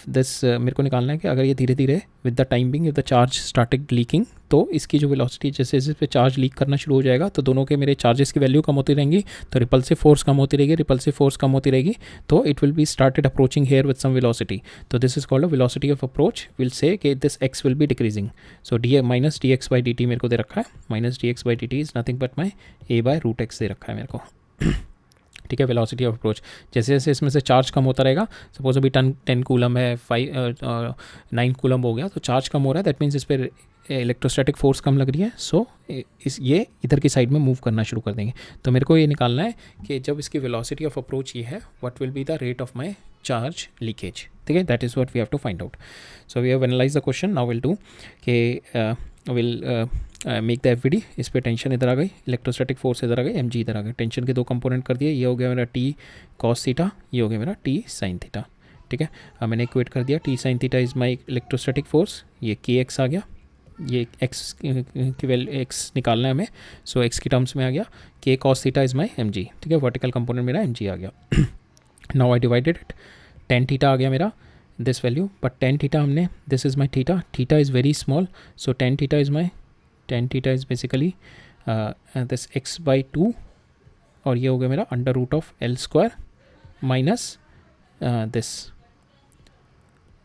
this मेरे को निकालना है कि अगर ये धीरे धीरे with the time being if the charge started leaking, तो इसकी जो वेलोसिटी जैसे जैसे पे चार्ज लीक करना शुरू हो जाएगा तो दोनों के मेरे चार्जेस की वैल्यू कम होती रहेंगी, तो रिपल्सिव फोर्स कम होती रहेगी, रिपल्सिव फोर्स कम होती रहेगी, तो it will be started approaching here with some velocity, तो this is called a velocity of approach, will say कि this x will be decreasing, so d minus d x by D t मेरे को दे रखा है, minus d x by D t is nothing but my a by root x दे रखा है मेरे को, ठीक है। वेलोसिटी ऑफ अप्रोच जैसे जैसे इसमें से चार्ज कम होता रहेगा, सपोज अभी 10 कूलम है, 9 कूलम हो गया, तो चार्ज कम हो रहा है, दैट मीन्स इस पर इलेक्ट्रोस्टैटिक फोर्स कम लग रही है, सो ये इधर की साइड में मूव करना शुरू कर देंगे। तो मेरे को ये निकालना है कि जब इसकी वेलोसिटी ऑफ अप्रोच ये है, what will be the rate of my charge leakage, ठीक है, that is what we have to find out. So we have analyse the question, now will do के विल मेक द एफ इस पर tension इधर आ गई, electrostatic force इधर आ गई, M G इधर आ गई, टेंशन के दो कंपोनेंट कर दिए, ये हो गया मेरा टी कॉस थीटा, ये हो गया मेरा टी साइन थीटा, ठीक है। अब मैंने इक्वेट कर दिया, T sine theta is my electrostatic force, ये के एक्स आ गया, ये एक्स की वैल्यू एक्स निकालना है हमें, सो एक्स की टर्म्स में आ गया, k cos theta is my m g, ठीक है, वर्टिकल कंपोनेंट मेरा एम जी आ गया। Now I divided it, tan theta आ गया मेरा this value, but tan theta हमने, this is my theta, theta is very small, so tan theta is my, tan theta is basically this x by 2, और ये हो गया मेरा under root of l square minus this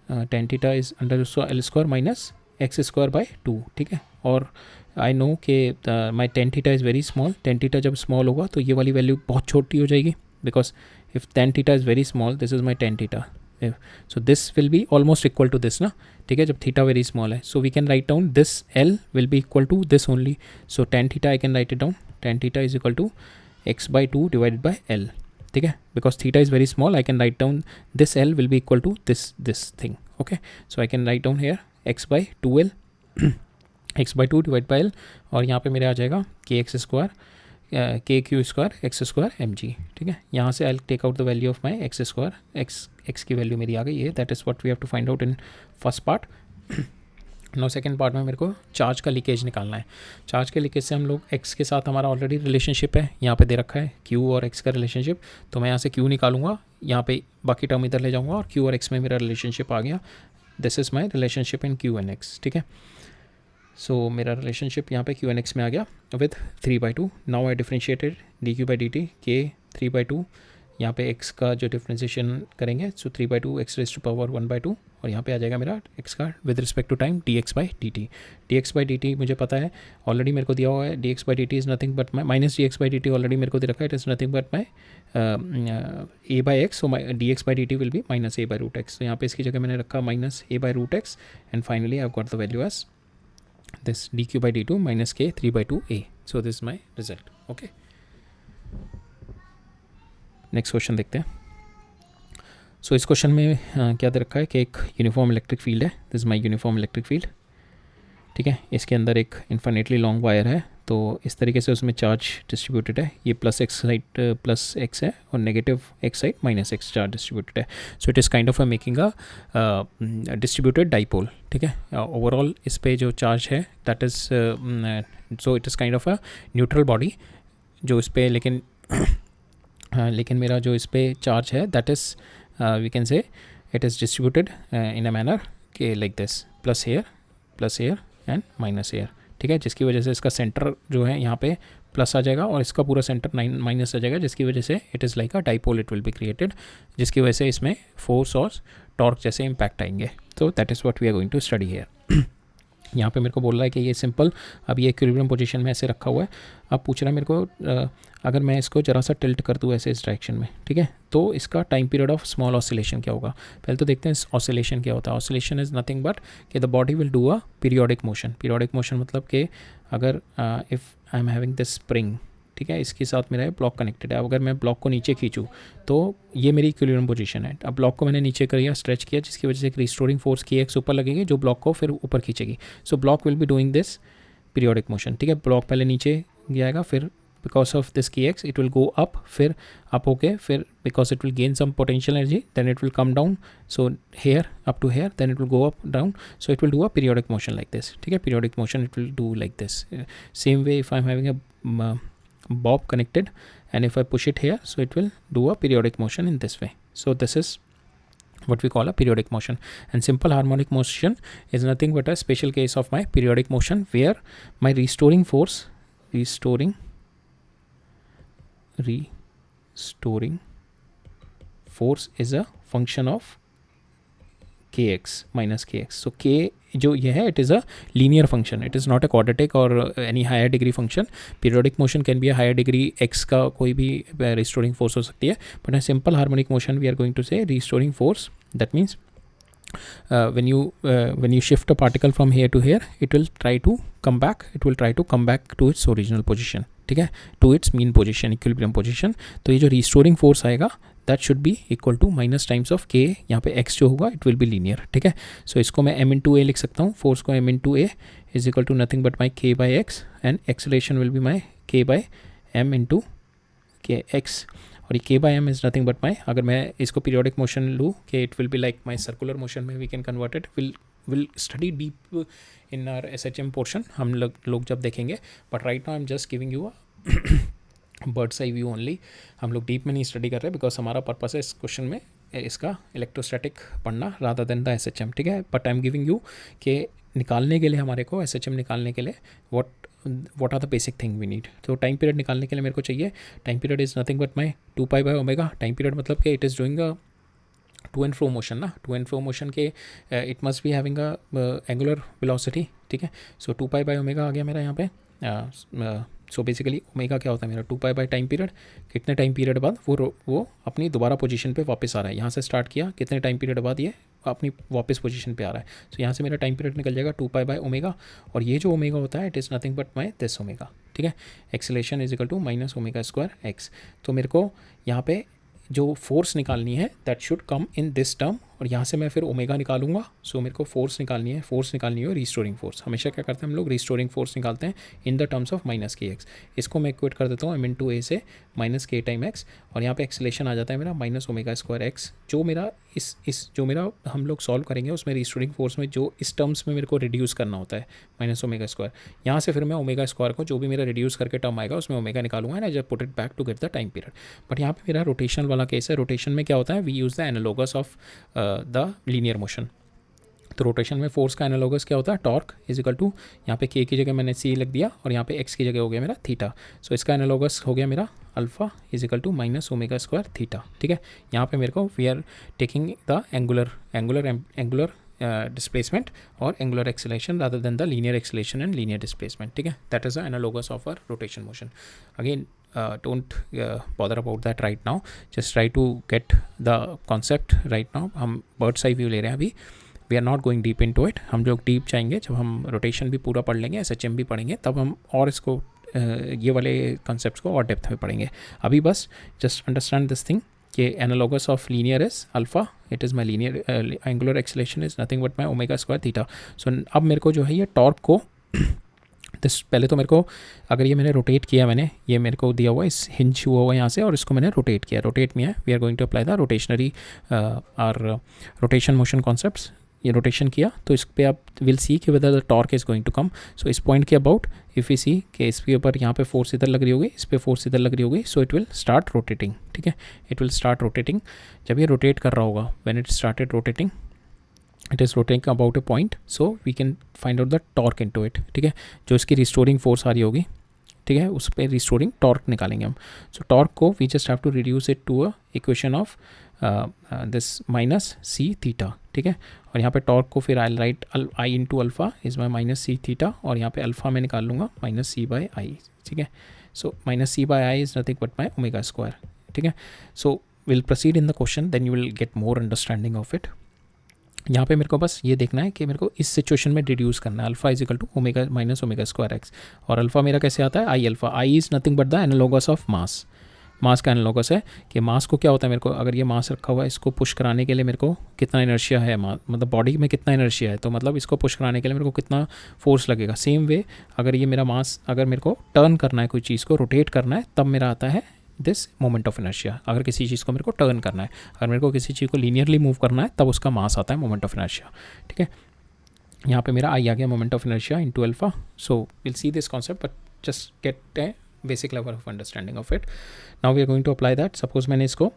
tan theta is under l square minus x square by 2, ठीक है। और I know कि my tan theta is very small, tan theta जब स्मॉल होगा तो ये वाली वैल्यू बहुत छोटी हो जाएगी, because if tan theta is very small, this is my tan theta, so this will be almost equal to this ना, ठीक है, जब थीटा वेरी स्मॉल है, so we can write down this l will be equal to this only, so tan theta I can write it down, tan theta is equal to x by 2 divided by l, ठीक है, because theta is very small, I can write down this l will be equal to this thing, okay, so I can write down here x by 2 l, x by 2 divide by l, और यहाँ पे मेरे आ जाएगा k x square k Q square x square m g, ठीक है। यहाँ से I take out the value of my x square, x की वैल्यू मेरी आ गई है, that is what we have to find out in first part. No second part में मेरे को चार्ज का लीकेज निकालना है। चार्ज के लीकेज से हम लोग एक्स के साथ हमारा ऑलरेडी रिलेशनशिप है, यहाँ पे दे रखा है क्यू और एक्स का रिलेशनशिप, तो मैं यहाँ से क्यू निकालूंगा, यहाँ पे बाकी टर्म इधर ले जाऊँगा और क्यू और एक्स में मेरा रिलेशनशिप आ गया, this is my relationship in Q and x, ठीक है। सो मेरा रिलेशनशिप यहाँ पे क्यू एन एक्स में आ गया with 3/2। Now I differentiated D Q by D T, के 3/2 यहाँ पे x का जो डिफ्रेंसिएशन करेंगे सो 3/2 x रेज़ टू पावर 1/2 और यहाँ पे आ जाएगा मेरा x का with respect to time dx/dt। dx/dt मुझे पता है ऑलरेडी मेरे को दिया हुआ है, dx/dt is nothing but my minus dx/dt already मेरे को दे रखा है, it is nothing but my a/x, so my dx/dt will be minus a/√x। तो यहाँ पे इसकी जगह मैंने रखा minus a/√x and finally I got the value as this dq/dt minus k 3/2a. So this is my result. Okay. Next question देखते हैं। सो इस क्वेश्चन में क्या दे रखा है कि एक यूनिफॉर्म इलेक्ट्रिक फील्ड है, this is my uniform electric field, ठीक है। इसके अंदर एक इन्फिनिटली लॉन्ग वायर है, तो इस तरीके से उसमें चार्ज डिस्ट्रीब्यूटेड है। ये plus x side plus x है और negative x side minus x charge distributed है। So it is kind of a making a distributed dipole, ठीक है। ओवरऑल इस पे जो चार्ज है that is so it is kind of a neutral body जो इस पे लेकिन मेरा जो इस पे चार्ज है that is we can say it is distributed in a manner के like this, plus air and minus air, ठीक है। जिसकी वजह से इसका सेंटर जो है यहाँ पे प्लस आ जाएगा और इसका पूरा सेंटर माइनस आ जाएगा, जिसकी वजह से it is like a dipole it will be created, जिसकी वजह से इसमें फोर्स और टॉर्क जैसे इम्पैक्ट आएंगे। तो that is what we are going to study here. यहाँ पे मेरे को बोल रहा है कि ये सिंपल, अब ये इक्विलिब्रियम पोजीशन में ऐसे रखा हुआ है। अब पूछ रहा है मेरे को अगर मैं इसको ज़रा सा टिल्ट कर दूँ ऐसे इस डायरेक्शन में, ठीक है, तो इसका time period of small oscillation क्या होगा। पहले तो देखते हैं ऑसिलेशन क्या होता है। ऑसिलेशन इज़ नथिंग बट कि the body will do a periodic motion. Periodic motion मतलब कि अगर if I am having this spring, ठीक है, इसके साथ मेरा ब्लॉक कनेक्टेड है। अगर मैं ब्लॉक को नीचे खींचूँ तो ये मेरी इक्विलिब्रियम पोजीशन है। अब ब्लॉक को मैंने नीचे किया, स्ट्रेच किया, जिसकी वजह से एक रिस्टोरिंग फोर्स की एक्स ऊपर लगेगी जो ब्लॉक को फिर ऊपर खींचेगी। So block will be doing this periodic motion, ठीक है। ब्लॉक पहले नीचे जाएगा, फिर because of this k x it will go up, फिर अप होके फिर because it will gain some potential energy then it will come down, so here up to here then it will go up down, so it will do a periodic motion like this, ठीक है। Periodic motion it will do like this. Same way if I am having a bob connected and if I push it here, so it will do a periodic motion in this way. So this is what we call a periodic motion, and simple harmonic motion is nothing but a special case of my periodic motion where my restoring force is a function of kx minus kx. So k जो ये है it is a linear function, it is not a quadratic और any higher degree function. Periodic motion can be a higher degree x का कोई भी restoring force हो सकती है, but a simple harmonic motion we are going to say restoring force. That means when you shift a particle from here to here, it will try to come back to its original position, ठीक है, to its mean position, equilibrium position। तो ये जो restoring force आएगा that should be equal to minus times of k, यहाँ पे x जो होगा इट विल बी लीनियर, ठीक है। सो इसको मैं m इंटू ए लिख सकता हूँ, फोर्स को m into a is equal to nothing but my k by x and acceleration will be my k by m into k x. और ये k by m is nothing but my, अगर मैं इसको periodic motion लूँ कि it will be like my circular motion में we can convert it, will study deep in our SHM portion, हम लोग जब देखेंगे। But right now I am just giving you a bird's eye view only. हम लोग deep में नहीं study कर रहे बिकॉज हमारा पर्पस है इस क्वेश्चन में इसका इलेक्ट्रोस्टैटिक पढ़ना रादर देन द SHM, ठीक है। But I am giving you कि निकालने के लिए हमारे को SHM निकालने के लिए what are the basic thing we need। तो टाइम पीरियड निकालने के लिए मेरे को चाहिए, time period is nothing but my 2 pi omega. Time period मतलब कि it is doing a to and fro motion ना, टू एंड फ्रो मोशन के it must be having a angular velocity, ठीक है। सो 2 पाई ओमेगा आ गया मेरा यहाँ पे। सो बेसिकली ओमेगा क्या होता है मेरा 2 पाई बाई टाइम पीरियड, कितने टाइम पीरियड बाद वो अपनी दोबारा पोजीशन पे वापस आ रहा है। यहाँ से स्टार्ट किया, कितने टाइम पीरियड बाद ये अपनी वापस पोजीशन पे आ रहा है। सो यहाँ से मेरा टाइम पीरियड निकल जाएगा 2 पाई बाई ओमेगा, और ये जो ओमेगा होता है it is nothing but my this omega, ठीक है। Acceleration is equal to minus omega square x. तो मेरे को यहाँ पे जो फोर्स निकालनी है that should come in this term, और यहाँ से मैं फिर ओमेगा निकालूंगा। सो मेरे को फोर्स निकालनी है रिस्टोरिंग फोर्स। हमेशा क्या करते हैं हम लोग, रिस्टोरिंग फोर्स निकालते हैं in the terms of minus k x. इसको मैं इक्वेट कर देता हूँ m इंटू ए से माइनस के टाइम एक्स, और यहाँ पे एक्सेलेरेशन आ जाता है मेरा माइनस ओमेगा स्क्वायर एक्स। जो मेरा जो मेरा हम लोग सॉल्व करेंगे उसमें रिस्टोरिंग फोर्स में जो इस टर्म्स में मेरे को रिड्यूस करना होता है माइनस ओमेगा स्क्वायर, यहाँ से फिर मैं ओमेगा स्क्वायर को जो भी मेरा रिड्यूस करके टर्म आएगा उसमें ओमेगा निकालूंगा ना, जब put it back to get the time period. But यहाँ पे मेरा रोटेशन वाला केस है। रोटेशन में क्या होता है, we use the analogous of the linear motion. तो रोटेशन में फोर्स का एनालॉगस क्या होता है, टॉर्क इज इक्वल टू, यहाँ पे के की जगह मैंने सी लिख दिया और यहाँ पे एक्स की जगह हो गया मेरा थीटा। सो इसका एनालॉगस हो गया मेरा alpha is equal to minus omega square theta. ठीक है, यहाँ पे मेरे को we are taking the angular displacement और angular acceleration rather than the linear acceleration and linear displacement. ठीक है, that is the analogous of our rotation motion. Again don't bother about that right now, just try to get the concept right now। हम birds eye view ले रहे हैं अभी, we are not going deep in to इट। हम लोग deep जाएंगे जब हम रोटेशन भी पूरा पढ़ लेंगे, SHM भी पढ़ेंगे, तब हम और इसको ये वाले कॉन्सेप्ट्स को और डेप्थ में पढ़ेंगे। अभी बस जस्ट अंडरस्टैंड दिस थिंग कि analogous of linear is alpha, it is my linear angular acceleration is nothing but my omega square theta. So अब मेरे को जो है ये टॉर्क को पहले तो मेरे को, अगर ये मैंने रोटेट किया, मैंने ये मेरे को दिया हुआ इस हिंज हुआ हुआ यहाँ से, और इसको मैंने रोटेट किया, रोटेट में है we are going to apply the rotationary और रोटेशन मोशन कॉन्सेप्ट्स। ये रोटेशन किया तो इस पर आप विल सी कि whether the torque is going to come. So इस पॉइंट के अबाउट इफ़ यू सी कि इसके ऊपर यहाँ पे फोर्स इधर लग रही होगी, इस पर फोर्स इधर लग रही होगी, सो इट विल स्टार्ट रोटेटिंग। ठीक है, इट विल स्टार्ट रोटेटिंग। जब ये रोटेट कर रहा होगा, when it started rotating, it is rotating about a point, so we can find out the torque into इट। ठीक है, जो इसकी रिस्टोरिंग फोर्स आ रही होगी, ठीक है, उस पर रिस्टोरिंग टॉर्क निकालेंगे हम। सो टॉर्क को we just have to reduce it to a equation of this minus c theta. ठीक है, और यहाँ पे टॉर्क को फिर I write I into alpha is my minus c theta, और यहाँ पे अल्फा मैं निकाल लूँगा माइनस सी बाई आई। ठीक है, so minus c by I is nothing but my omega square. ठीक है, so will proceed in the question, then you will get more understanding of it. यहाँ पे मेरे को बस ये देखना है कि मेरे को इस सिचुएशन में रिड्यूस करना है, alpha is equal to omega minus omega square x, और अल्फा मेरा कैसे आता है, I alpha. I is nothing but the analogous of mass. Mass का एनालॉगस है कि मास को क्या होता है, मेरे को अगर ये मास रखा हुआ है, इसको पुश कराने के लिए मेरे को कितना इनर्शिया है, मतलब बॉडी में कितना इनर्शिया है, तो मतलब इसको पुश कराने के लिए मेरे को कितना फोर्स लगेगा। सेम वे अगर ये मेरा मास, अगर मेरे को टर्न करना है, कोई चीज़ को रोटेट करना है, तब मेरा आता है दिस मोमेंट ऑफ इनर्शिया। अगर किसी चीज़ को मेरे को टर्न करना है, अगर मेरे को किसी चीज़ को लीनियरली मूव करना है, तब उसका मास आता है मोमेंट ऑफ इनर्शिया। ठीक है, यहाँ पे मेरा आई आ गया moment of inertia into alpha. So will see this concept but just get a basic level of understanding of it. Now we are going to apply that. Suppose मैंने इसको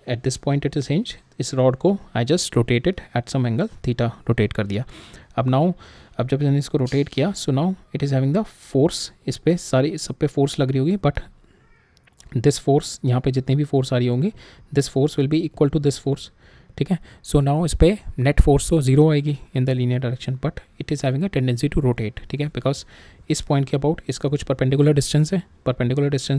at this point it is hinge, इस rod को I just rotated at some angle theta, rotate कर दिया। अब जब मैंने इसको रोटेट किया, so now it is having the force, इस पर सारी सब पे फोर्स लग रही होगी, बट दिस फोर्स, यहाँ पे जितनी भी फोर्स आ रही होंगी, this force will be equal to this force. ठीक है, सो नाउ इस पर नेट फोर्स तो जीरो आएगी in the linear direction, but it is having a tendency to rotate. ठीक है, बिकॉज इस पॉइंट के अबाउट इसका कुछ परपेंडिकुलर डिस्टेंस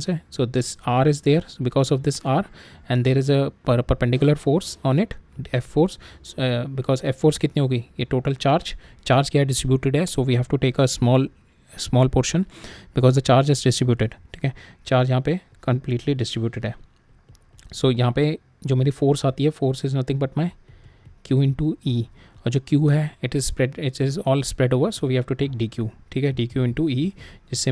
है, so this r is there, because of this r and there is a perpendicular force on it, F force. Because F force कितनी होगी, ये टोटल चार्ज क्या डिस्ट्रीब्यूटेड है, so we have to take a small portion because the charge is distributed. ठीक है, charge यहाँ पे completely distributed है। सो यहाँ पे जो मेरी फोर्स आती है, force is nothing but my q into e, और जो क्यू है it is all spread over, so we have to take d q. ठीक है, डी क्यू इंटू ई, जिससे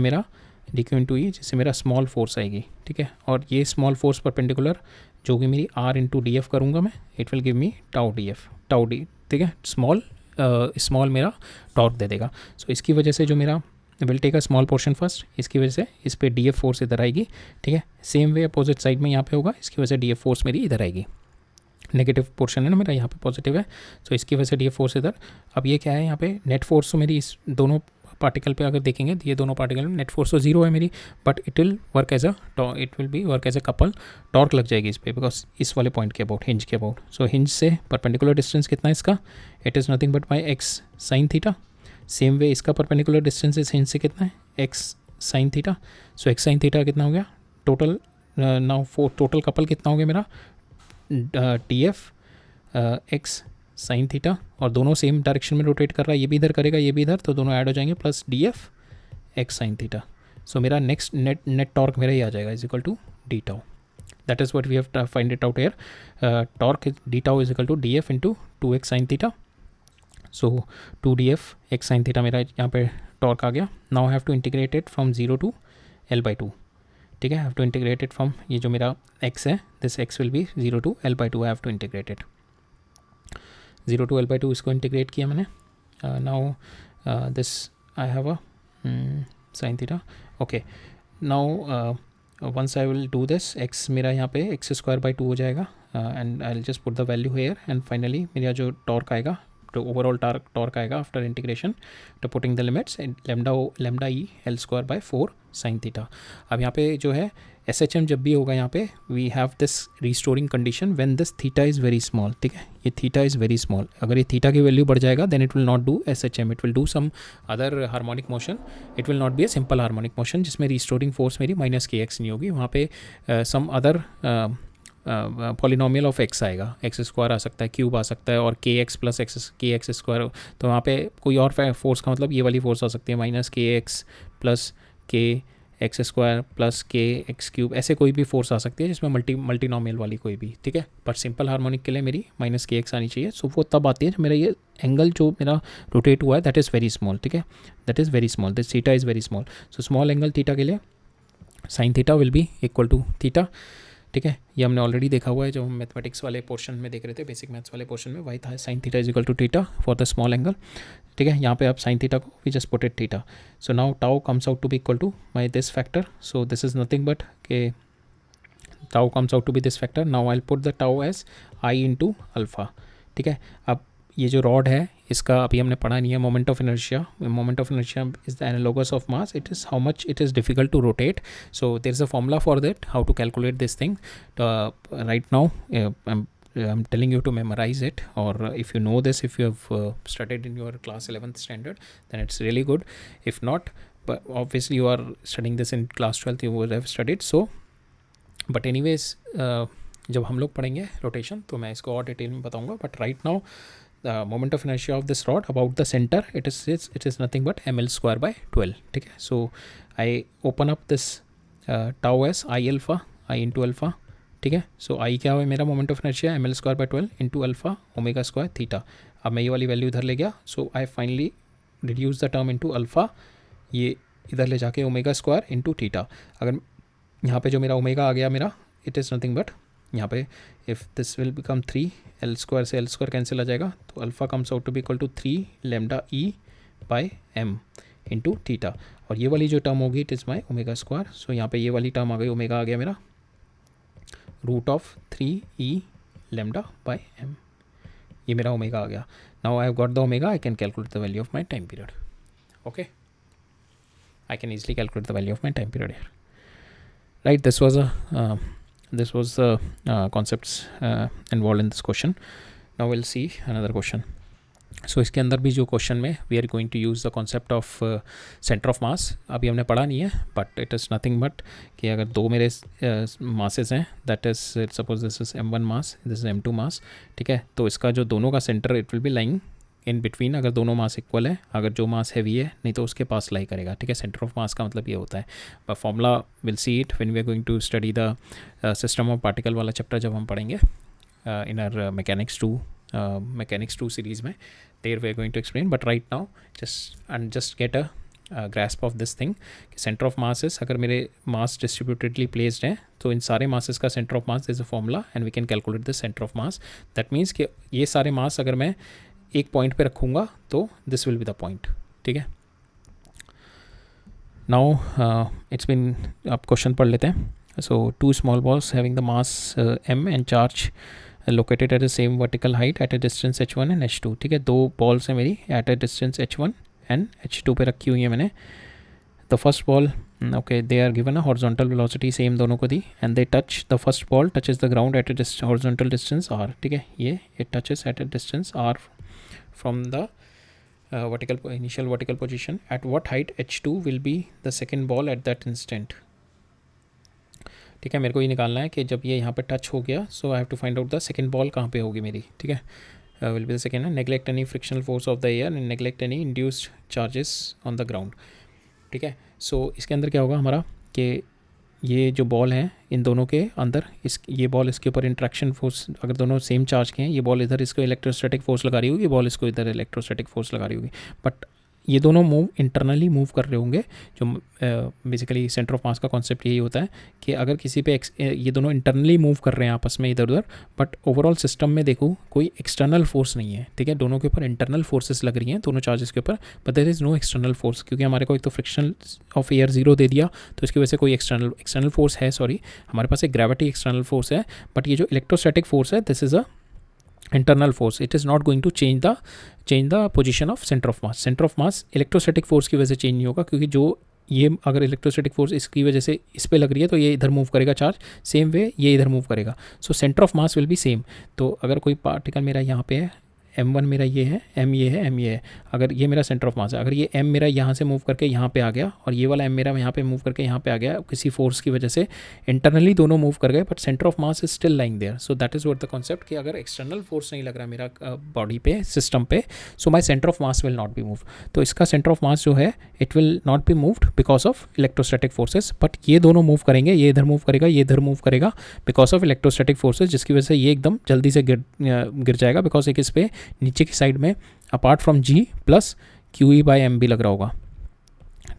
मेरा स्मॉल फोर्स आएगी। ठीक है, और ये स्मॉल फोर्स परपेंडिकुलर जो कि मेरी आर इंटू डी एफ करूँगा मैं, it will give me tau D. ठीक है, स्मॉल मेरा टॉर्क दे देगा। सो इसकी वजह से जो मेरा will take a small portion first, इसकी वजह से इस पर डी एफ फोर्स इधर आएगी। ठीक है, सेम वे अपोजिट साइड में यहाँ पे होगा, इसकी वजह से डी एफ फोर्स मेरी इधर आएगी। नेगेटिव पोर्शन है ना मेरा, यहाँ पे पॉजिटिव है, तो इसकी वजह से डी एफ फोर्स इधर। अब ये क्या है, यहाँ पे नेट फोर्स तो मेरी इस दोनों पार्टिकल पे अगर देखेंगे, ये दोनों पार्टिकल में नेट फोर्स तो जीरो है मेरी, but it will work as a couple, torque लग जाएगी इस पर, बिकॉज इस वाले पॉइंट के अबाउट, हिंज के अबाउट। सो हिंज से परपेंडिकुलर डिस्टेंस कितना है इसका, it is nothing but my x sine theta. Same way इसका परपेंडिकुलर डिस्टेंस इस हिंज से कितना है, x sine theta. So x sine theta कितना हो गया टोटल, नाउ टोटल कपल कितना हो गया मेरा, T F x sine theta, और दोनों सेम डायरेक्शन में रोटेट कर रहा है, ये भी इधर करेगा, ये भी इधर, तो दोनों ऐड हो जाएंगे, plus d f x sine theta. So मेरा नेक्स्ट नेट टॉर्क मेरा ही आ जाएगा is equal to d tau. That is what we have find it out here. Torque d tau is equal to d F into 2x sine theta. So 2df x sine theta मेरा यहाँ पे torque आ गया। Now I have to integrate it from 0 to L/2। ठीक है, I have to integrate it from, ये जो मेरा x है, this x will be 0 to L/2, I have to integrate it 0 to L/2, इसको इंटीग्रेट किया मैंने। Now this I have a sine theta. Okay, now once I will do this, x मेरा यहाँ पे x² by 2 हो जाएगा, and I will just put the value here, and finally मेरा जो टॉर्क आएगा तो ओवरऑल टॉर्क आएगा आफ्टर इंटीग्रेशन तो putting the limits lambda E L square by 4 sine theta. अब यहाँ पे जो है SHM जब भी होगा यहाँ पे we have this restoring condition when this theta is very small, ठीक है, ये थीटा इज़ वेरी स्मॉल। अगर ये थीटा की वैल्यू बढ़ जाएगा then it will not do SHM, it will do some other harmonic motion, it will not be a simple harmonic motion जिसमें restoring force मेरी -kx नहीं होगी, वहाँ पे some other polynomial of x आएगा, एक्स स्क्वायर आ सकता है, क्यूब आ सकता है और kx प्लस kx स्क्वायर, तो वहाँ पे कोई और फोर्स का मतलब ये वाली फोर्स आ सकती है -kx plus kx square plus kx cube, ऐसे कोई भी फोर्स आ सकती है जिसमें मल्टीनोमियल वाली कोई भी, ठीक है। पर सिंपल हार्मोनिक के लिए मेरी -kx आनी चाहिए। सो वो तब आती है जब मेरा ये एंगल जो मेरा रोटेट हुआ है दैट इज़ वेरी स्मॉल, ठीक है, that is very small, this theta is very small. So small angle theta के लिए sine theta will be equal to theta, ठीक है। ये हमने ऑलरेडी देखा हुआ है जो हम मैथमेटिक्स वाले पोर्शन में देख रहे थे, बेसिक मैथ्स वाले पोर्शन में, वही था sine theta is equal to theta for the small angle, ठीक है। यहाँ पे आप साइन थीटा को we just put it theta. So now tau comes out to be equal to my this factor, so this is nothing but k tau comes out to be this factor. Now I put the tau as I into alpha, ठीक है। अब ये जो rod है इसका अभी हमने पढ़ा नहीं है, moment of inertia is the analogous of mass, it is how much it is difficult to rotate, so there is a formula for that how to calculate this thing. Right now I'm telling you to memorize it, or if you know this, if you have studied in your class 11th standard, then it's really good. If not, but obviously you are studying this in class 12th, you would have studied. So but anyways जब हम लोग पढ़ेंगे rotation तो मैं इसको और detail में बताऊंगा, but right now the moment of inertia of this rod about the center it is nothing but ml square by 12, ठीक है। So I open up this tau as I into alpha, ठीक है। सो आई क्या हुआ मेरा moment of inertia ml square by 12 into alpha omega square theta. अब मैं ये वाली वैल्यू इधर ले गया, so I finally reduce the term into alpha, ये इधर ले जाके ओमेगा स्क्वायर इंटू थीटा। अगर यहाँ पे जो मेरा ओमेगा आ गया मेरा, इट इज़ नथिंग बट यहाँ पे if this will become 3, l square से एल स्क्वायर कैंसिल आ जाएगा, तो alpha comes out to be equal to 3 lambda e by m into theta. और ये वाली जो टर्म होगी it is my omega square, so यहाँ पे ये वाली टर्म आ गई, ओमेगा आ गया मेरा root of 3e lambda by m, ये मेरा ओमेगा आ गया। Now I have got the omega, I can calculate the value of my time period, okay, I can easily calculate the value of my time period here, right? This was the concepts involved in this question. Now we'll see another question. So इसके अंदर भी जो question में we are going to use the concept of centre of mass, अभी हमने पढ़ा नहीं है, but it is nothing but कि अगर दो मेरे मासेस हैं, that is suppose this is m1 mass, this is m2 mass, ठीक है। तो इसका जो दोनों का centre it will be lying in between, अगर दोनों मास इक्वल है, अगर जो मास हैवी है नहीं तो उसके पास लाई करेगा, ठीक है। सेंटर ऑफ मास का मतलब ये होता है, but formula will see it when we are going to study the system of particle वाला चैप्टर जब हम पढ़ेंगे इन आवर मैकेनिक्स 2 सीरीज़ में, there we are going to explain, but right now just get a grasp of this thing. Centre of masses, अगर मेरे मास डिस्ट्रीब्यूटेडली placed हैं तो इन सारे मासेस का centre of mass is a formula and we can calculate the centre of mass. That means कि ये सारे मास अगर मैं एक पॉइंट पे रखूँगा तो this will be the point, ठीक है। नाउ इट्स बिन, आप क्वेश्चन पढ़ लेते हैं। सो 2 small balls having the mass m and charge located at the same vertical height eight a distance h1 and h2, ठीक है। 2 बॉल्स हैं मेरी eight a distance h1 and h2 पे रखी हुई है मैंने। The first ball, okay, they are given a horizontal velocity same दोनों को दी, and they touch, the first ball touches the ground at a horizontal distance r, ठीक है। ये it touches at a distance r from the initial vertical position. At what height h2 will be the second ball at that instant, ठीक है। मेरे को ये निकालना है कि जब ये यहाँ पे टच हो गया, so I have to find out the second ball कहाँ पे होगी मेरी, ठीक है। Will be the second, neglect any frictional force of the air and neglect any induced charges on the ground, ठीक है। सो इसके अंदर क्या होगा हमारा कि ये जो बॉल है इन दोनों के अंदर, ये बॉल इसके ऊपर इंट्रैक्शन फोर्स, अगर दोनों सेम चार्ज के हैं, ये बॉल इधर इसको इलेक्ट्रोस्टैटिक फोर्स लगा रही होगी, ये बॉल इसको इधर इलेक्ट्रोस्टैटिक फोर्स लगा रही होगी, बट ये दोनों इंटरनली मूव कर रहे होंगे। जो बेसिकली सेंटर ऑफ मास का कॉन्सेप्ट यही होता है कि अगर किसी पे ये दोनों इंटरनली मूव कर रहे हैं आपस में इधर उधर, बट ओवरऑल सिस्टम में देखो कोई एक्सटर्नल फोर्स नहीं है, ठीक है। दोनों के ऊपर इंटरनल फोर्सेस लग रही हैं, दोनों चार्जेस के ऊपर, but there is no external force, क्योंकि हमारे को एक तो फ्रिक्शन ऑफ एयर 0 दे दिया, तो इसकी वजह से कोई एक्सटर्नल फोर्स है, सॉरी, हमारे पास एक ग्रेविटी एक्सटर्नल फोर्स है, बट ये जो इलेक्ट्रोस्टैटिक फोर्स है this is a internal force, it is not going to change the position of center of mass. Center of mass electrostatic force की वजह से चेंज नहीं होगा, क्योंकि जो ये अगर इलेक्ट्रोस्टैटिक फोर्स इसकी वजह से इस पर लग रही है तो ये इधर मूव करेगा चार्ज, सेम वे ये इधर मूव करेगा. सो centre of mass will be same. तो अगर कोई पार्टिकल मेरा यहाँ पे है, M1 मेरा ये है, M ये है, M ये है, अगर ये मेरा सेंटर ऑफ मास है, अगर ये M मेरा यहाँ से मूव करके यहाँ पे आ गया और ये वाला M मेरा यहाँ पे मूव करके यहाँ पे आ गया किसी फोर्स की वजह से, इंटरनली दोनों मूव कर गए but centre of mass is still lying there. So that is what the concept कि अगर एक्सटर्नल फोर्स नहीं लग रहा मेरा बॉडी पे, सिस्टम पे, so my centre of mass will not be move. तो इसका सेंटर ऑफ मास जो है it will not be moved because of electrostatic forces, but ये दोनों मूव करेंगे, ये इधर मूव करेगा, ये इधर मूव करेगा बिकॉज ऑफ इलेक्ट्रोस्टैटिक फोर्सेज, जिसकी वजह से ये एकदम जल्दी से गिर जाएगा, बिकॉज एक इस पे नीचे की साइड में apart from g plus q e by m भी लग रहा होगा.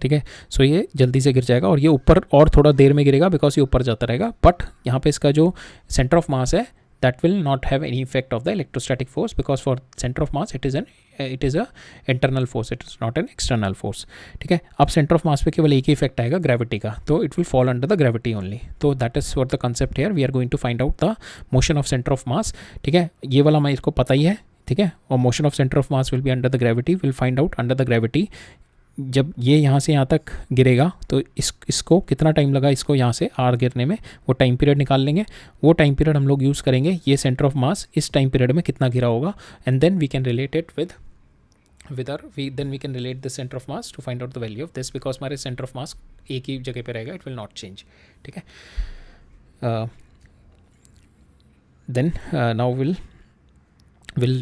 ठीक है, सो ये जल्दी से गिर जाएगा और ये ऊपर और थोड़ा देर में गिरेगा बिकॉज ये ऊपर जाता रहेगा. बट यहाँ पे इसका जो सेंटर ऑफ मास है that will not have any effect of the electrostatic force, because for center of mass it is a internal force, it is not an external force. ठीक है, अब center of mass पे केवल एक ही effect आएगा gravity का, तो it will fall under the gravity only. तो that is what the concept here, we are going to find out the motion of center of mass. ठीक है, ये वाला मैं इसको पता ही है. ठीक है, और motion of centre of mass will be under the gravity, will find out under the gravity. जब ये यहाँ से यहाँ तक गिरेगा तो इसको कितना टाइम लगा इसको यहाँ से आर गिरने में, वो टाइम पीरियड निकाल लेंगे. वो टाइम पीरियड हम लोग यूज़ करेंगे ये सेंटर ऑफ मास इस टाइम पीरियड में कितना गिरा होगा, and then we can relate it then we can relate the center of mass to find out the value of this, because हमारे center of mass एक ही जगह पे रहेगा, it will not change. ठीक है, then now we'll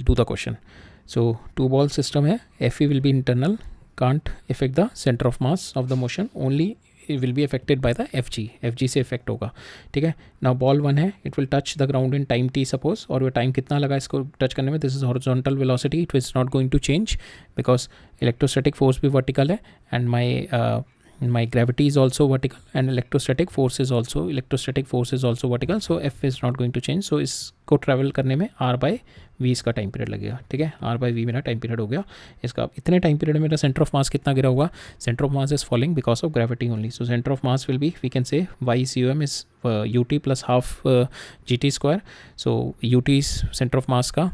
do the question. So two ball system है, Fe will be internal, can't affect the center of mass of the motion, only it will be affected by the FG से affect होगा. ठीक है, now ball 1 है, it will touch the ground in time t suppose, और वो time कितना लगा इसको टच करने में, this is horizontal velocity, it is not going to change because electrostatic force भी vertical है, and my gravity is also vertical and electrostatic force is also vertical, so F is not going to change. so इसको travel करने में R by V इसका time period लगेगा. ठीक है, R by V मेरा टाइम पीरियड हो गया इसका. इतने टाइम पीरियड में मेरा सेंटर ऑफ मास कितना गिरा होगा, centre of mass is falling because of gravity only. So centre of mass will be, we can say y c u m is u t plus half g t square. So u t is centre of mass का,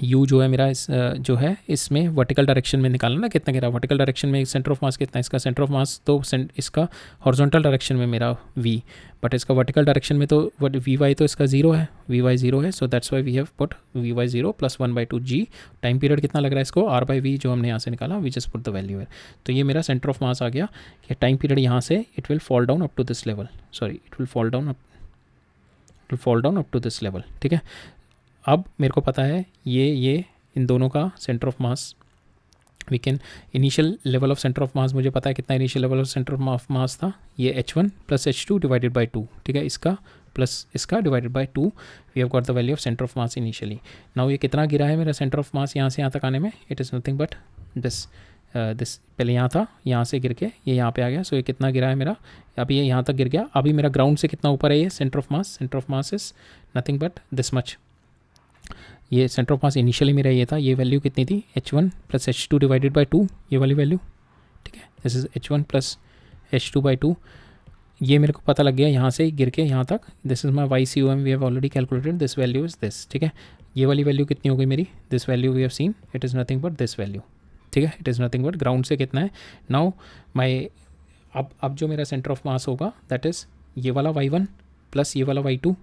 U जो है मेरा इस जो है इसमें vertical direction में निकालना ना कितना गिरा, वर्टिकल डायरेक्शन में सेंटर ऑफ मास कितना है इसका, सेंटर ऑफ मास तो इसका हॉरिजॉन्टल डायरेक्शन में मेरा V, बट इसका वर्टिकल डायरेक्शन में तो वी वाई तो इसका जीरो है, वी वाई जीरो है. So that's why we have put v y zero plus 1/2 g. Time period कितना लग रहा है इसको, R by V जो हमने यहाँ से निकाला, we just put the value है. तो ये मेरा सेंटर ऑफ मास आ गया कि टाइम पीरियड यहाँ से it will fall down up to this level, it will fall down up to this level. ठीक है, अब मेरे को पता है ये इन दोनों का centre of mass, we can initial level of centre of mass मुझे पता है कितना initial level of centre of mass था, ये H1 plus H2 divided by 2. ठीक है, इसका प्लस इसका divided by 2, we have got the value of centre of mass initially. Now ये कितना गिरा है मेरा सेंटर ऑफ मास यहाँ से यहाँ तक आने में, it is nothing but this पहले यहाँ था, यहाँ से गिर के ये यहाँ पे आ गया. सो ये कितना गिरा है मेरा, अभी ये यहाँ तक गिर गया. अभी मेरा ग्राउंड से कितना ऊपर है ये centre of mass is nothing but this much. ये सेंटर ऑफ मास इनिशियली मेरा ये था, ये वैल्यू कितनी थी, H1 plus H2 divided by 2, ये वाली वैल्यू. ठीक है, this is H1 plus H2 by 2. ये मेरे को पता लग गया यहाँ से गिर के यहाँ तक, this is my y c u m, we have already calculated, this value is this. ठीक है, ये वाली वैल्यू कितनी हो गई मेरी, this value we have seen, it is nothing but this value. ठीक है, it is nothing but ground से कितना है. नाउ माई अब जो मेरा सेंटर ऑफ मास होगा दैट इज़ ये वाला y1 प्लस ये वाला y2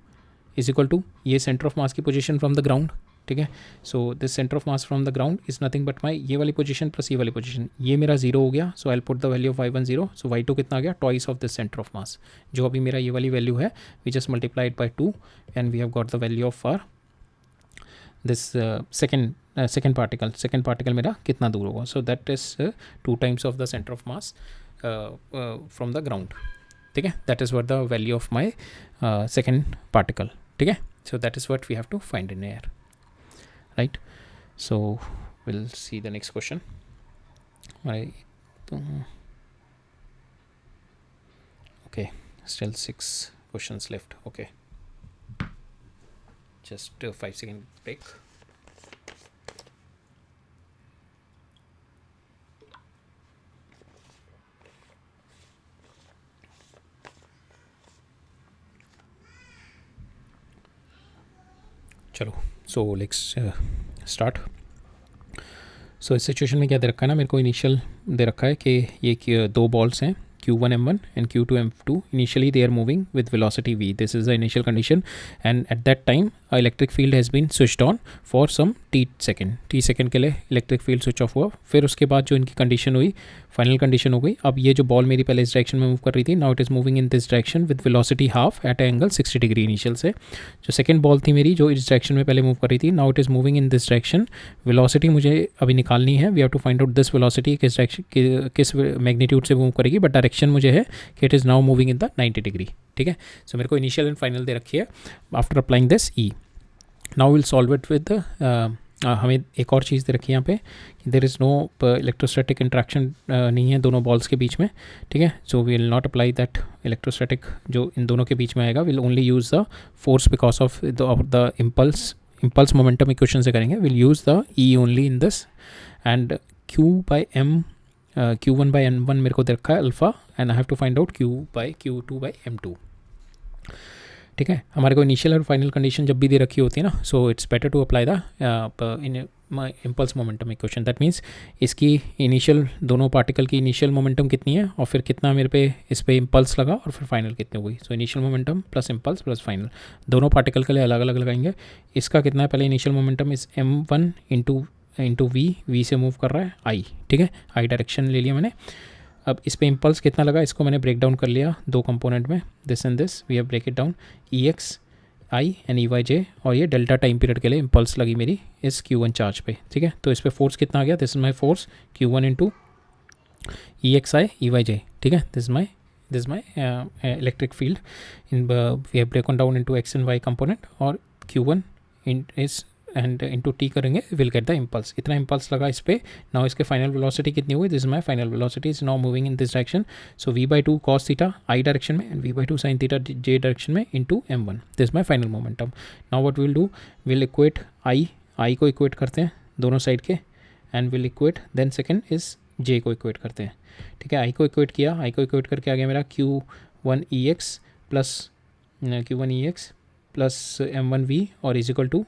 इज इक्वल टू ये सेंटर ऑफ मास की पोजीशन फ्रॉम द ग्राउंड. ठीक है, so this centre of mass from the ground is nothing but माई ये वाली पोजीशन प्लस ये वाली पोजीशन, ये मेरा जीरो हो गया. So I put the value of y1 0. So y2 कितना आ गया, twice of this centre of mass, जो अभी मेरा ये वाली वैल्यू है, we just multiplied by 2 and we have got the value of r this second particle मेरा कितना दूर होगा. So that is 2 times of the centre of mass from the ground. ठीक है, that is what the value of my second particle. ठीक है, so that is what we have to find in air. Right, so we'll see the next question. Okay, still 6 questions left. Okay, just a 5-second break. चलो so let's start. सो इस situation में क्या दे रखा है ना, मेरे को इनिशियल दे रखा है कि ये दो बॉल्स हैं Q1 M1 and Q2 M2. Initially they are moving with velocity v. This is the initial condition, and at that time a electric field has been switched on for some t second के लिए electric field switch off हुआ। फिर उसके बाद जो इनकी condition हुई, final condition हो गई। अब ये जो बॉल मेरी पहले इस डायरेक्शन में मूव कर रही थी, now it is moving in this direction with velocity half at angle 60 degree initial से। जो सेकंड बॉल थी मेरी, जो इस डायरेक्शन में पहले मूव कर रही थी, now it is moving in this direction. Velocity मुझे अभी निकालनी है, we have to find out this velocity किस डायरेक्शन किस मैग्नीट्यूड से मूव करेगी, बट डायरेक्शन मुझे है कि it is now moving in the 90 degree. ठीक है, सो मेरे को इनिशियल एंड फाइनल दे रखी है after applying this e. Now will solve it with हमें एक और चीज़ दे रखी है यहाँ पे, there is no electrostatic interaction नहीं है दोनों बॉल्स के बीच में। ठीक है, so we will not apply that electrostatic जो इन दोनों के बीच में आएगा, will only use the force because of the impulse momentum equation से करेंगे। Will use the e only in this, and Q1 by M1 मेरे को दे रखा है alpha, and I have to find out Q2 by M2। ठीक है, हमारे को इनिशियल और फाइनल कंडीशन जब भी दे रखी होती है ना, so it's better to apply the in impulse momentum equation. That means इसकी इनिशियल, दोनों पार्टिकल की इनिशियल मोमेंटम कितनी है और फिर कितना मेरे पे इस पे इम्पल्स लगा और फिर फाइनल कितनी हुई। So initial momentum plus impulse plus final, दोनों पार्टिकल के लिए अलग अलग लगाएंगे। इसका कितना है, पहले इनिशियल मोमेंटम इस M1 इंटू वी से मूव कर रहा है आई। ठीक है, आई डायरेक्शन ले लिया मैंने। अब इस पे इम्पल्स कितना लगा, इसको मैंने ब्रेक डाउन कर लिया दो कंपोनेंट में, this and this we have break it down, EX i and EY और ये डेल्टा टाइम पीरियड के लिए इम्पल्स लगी मेरी इस Q1 चार्ज पे। ठीक है, तो इस पर फोर्स कितना आ गया, this is my force Q1 into EXI EY। ठीक है, this is my electric field in we have broken down into X and Y component, और Q1 इन इस एंड इंटू टी करेंगे, विल गेट द इम्पल्स। इतना impulse लगा इस पे। नाउ इसके फाइनल वेलोसिटी कितनी हुई, this is my final velocity is now moving in this direction. So v/2 cos theta i direction में and v/2 sin theta j direction में into M1, this my final momentum. Now what will do, will equate i को equate करते हैं दोनों side के, and will equate then second is j को equate करते हैं। ठीक है, आई को इक्वेट किया, आई को इक्वेट करके आ गया मेरा Q1EX प्लस M1V और इज इक्वल टू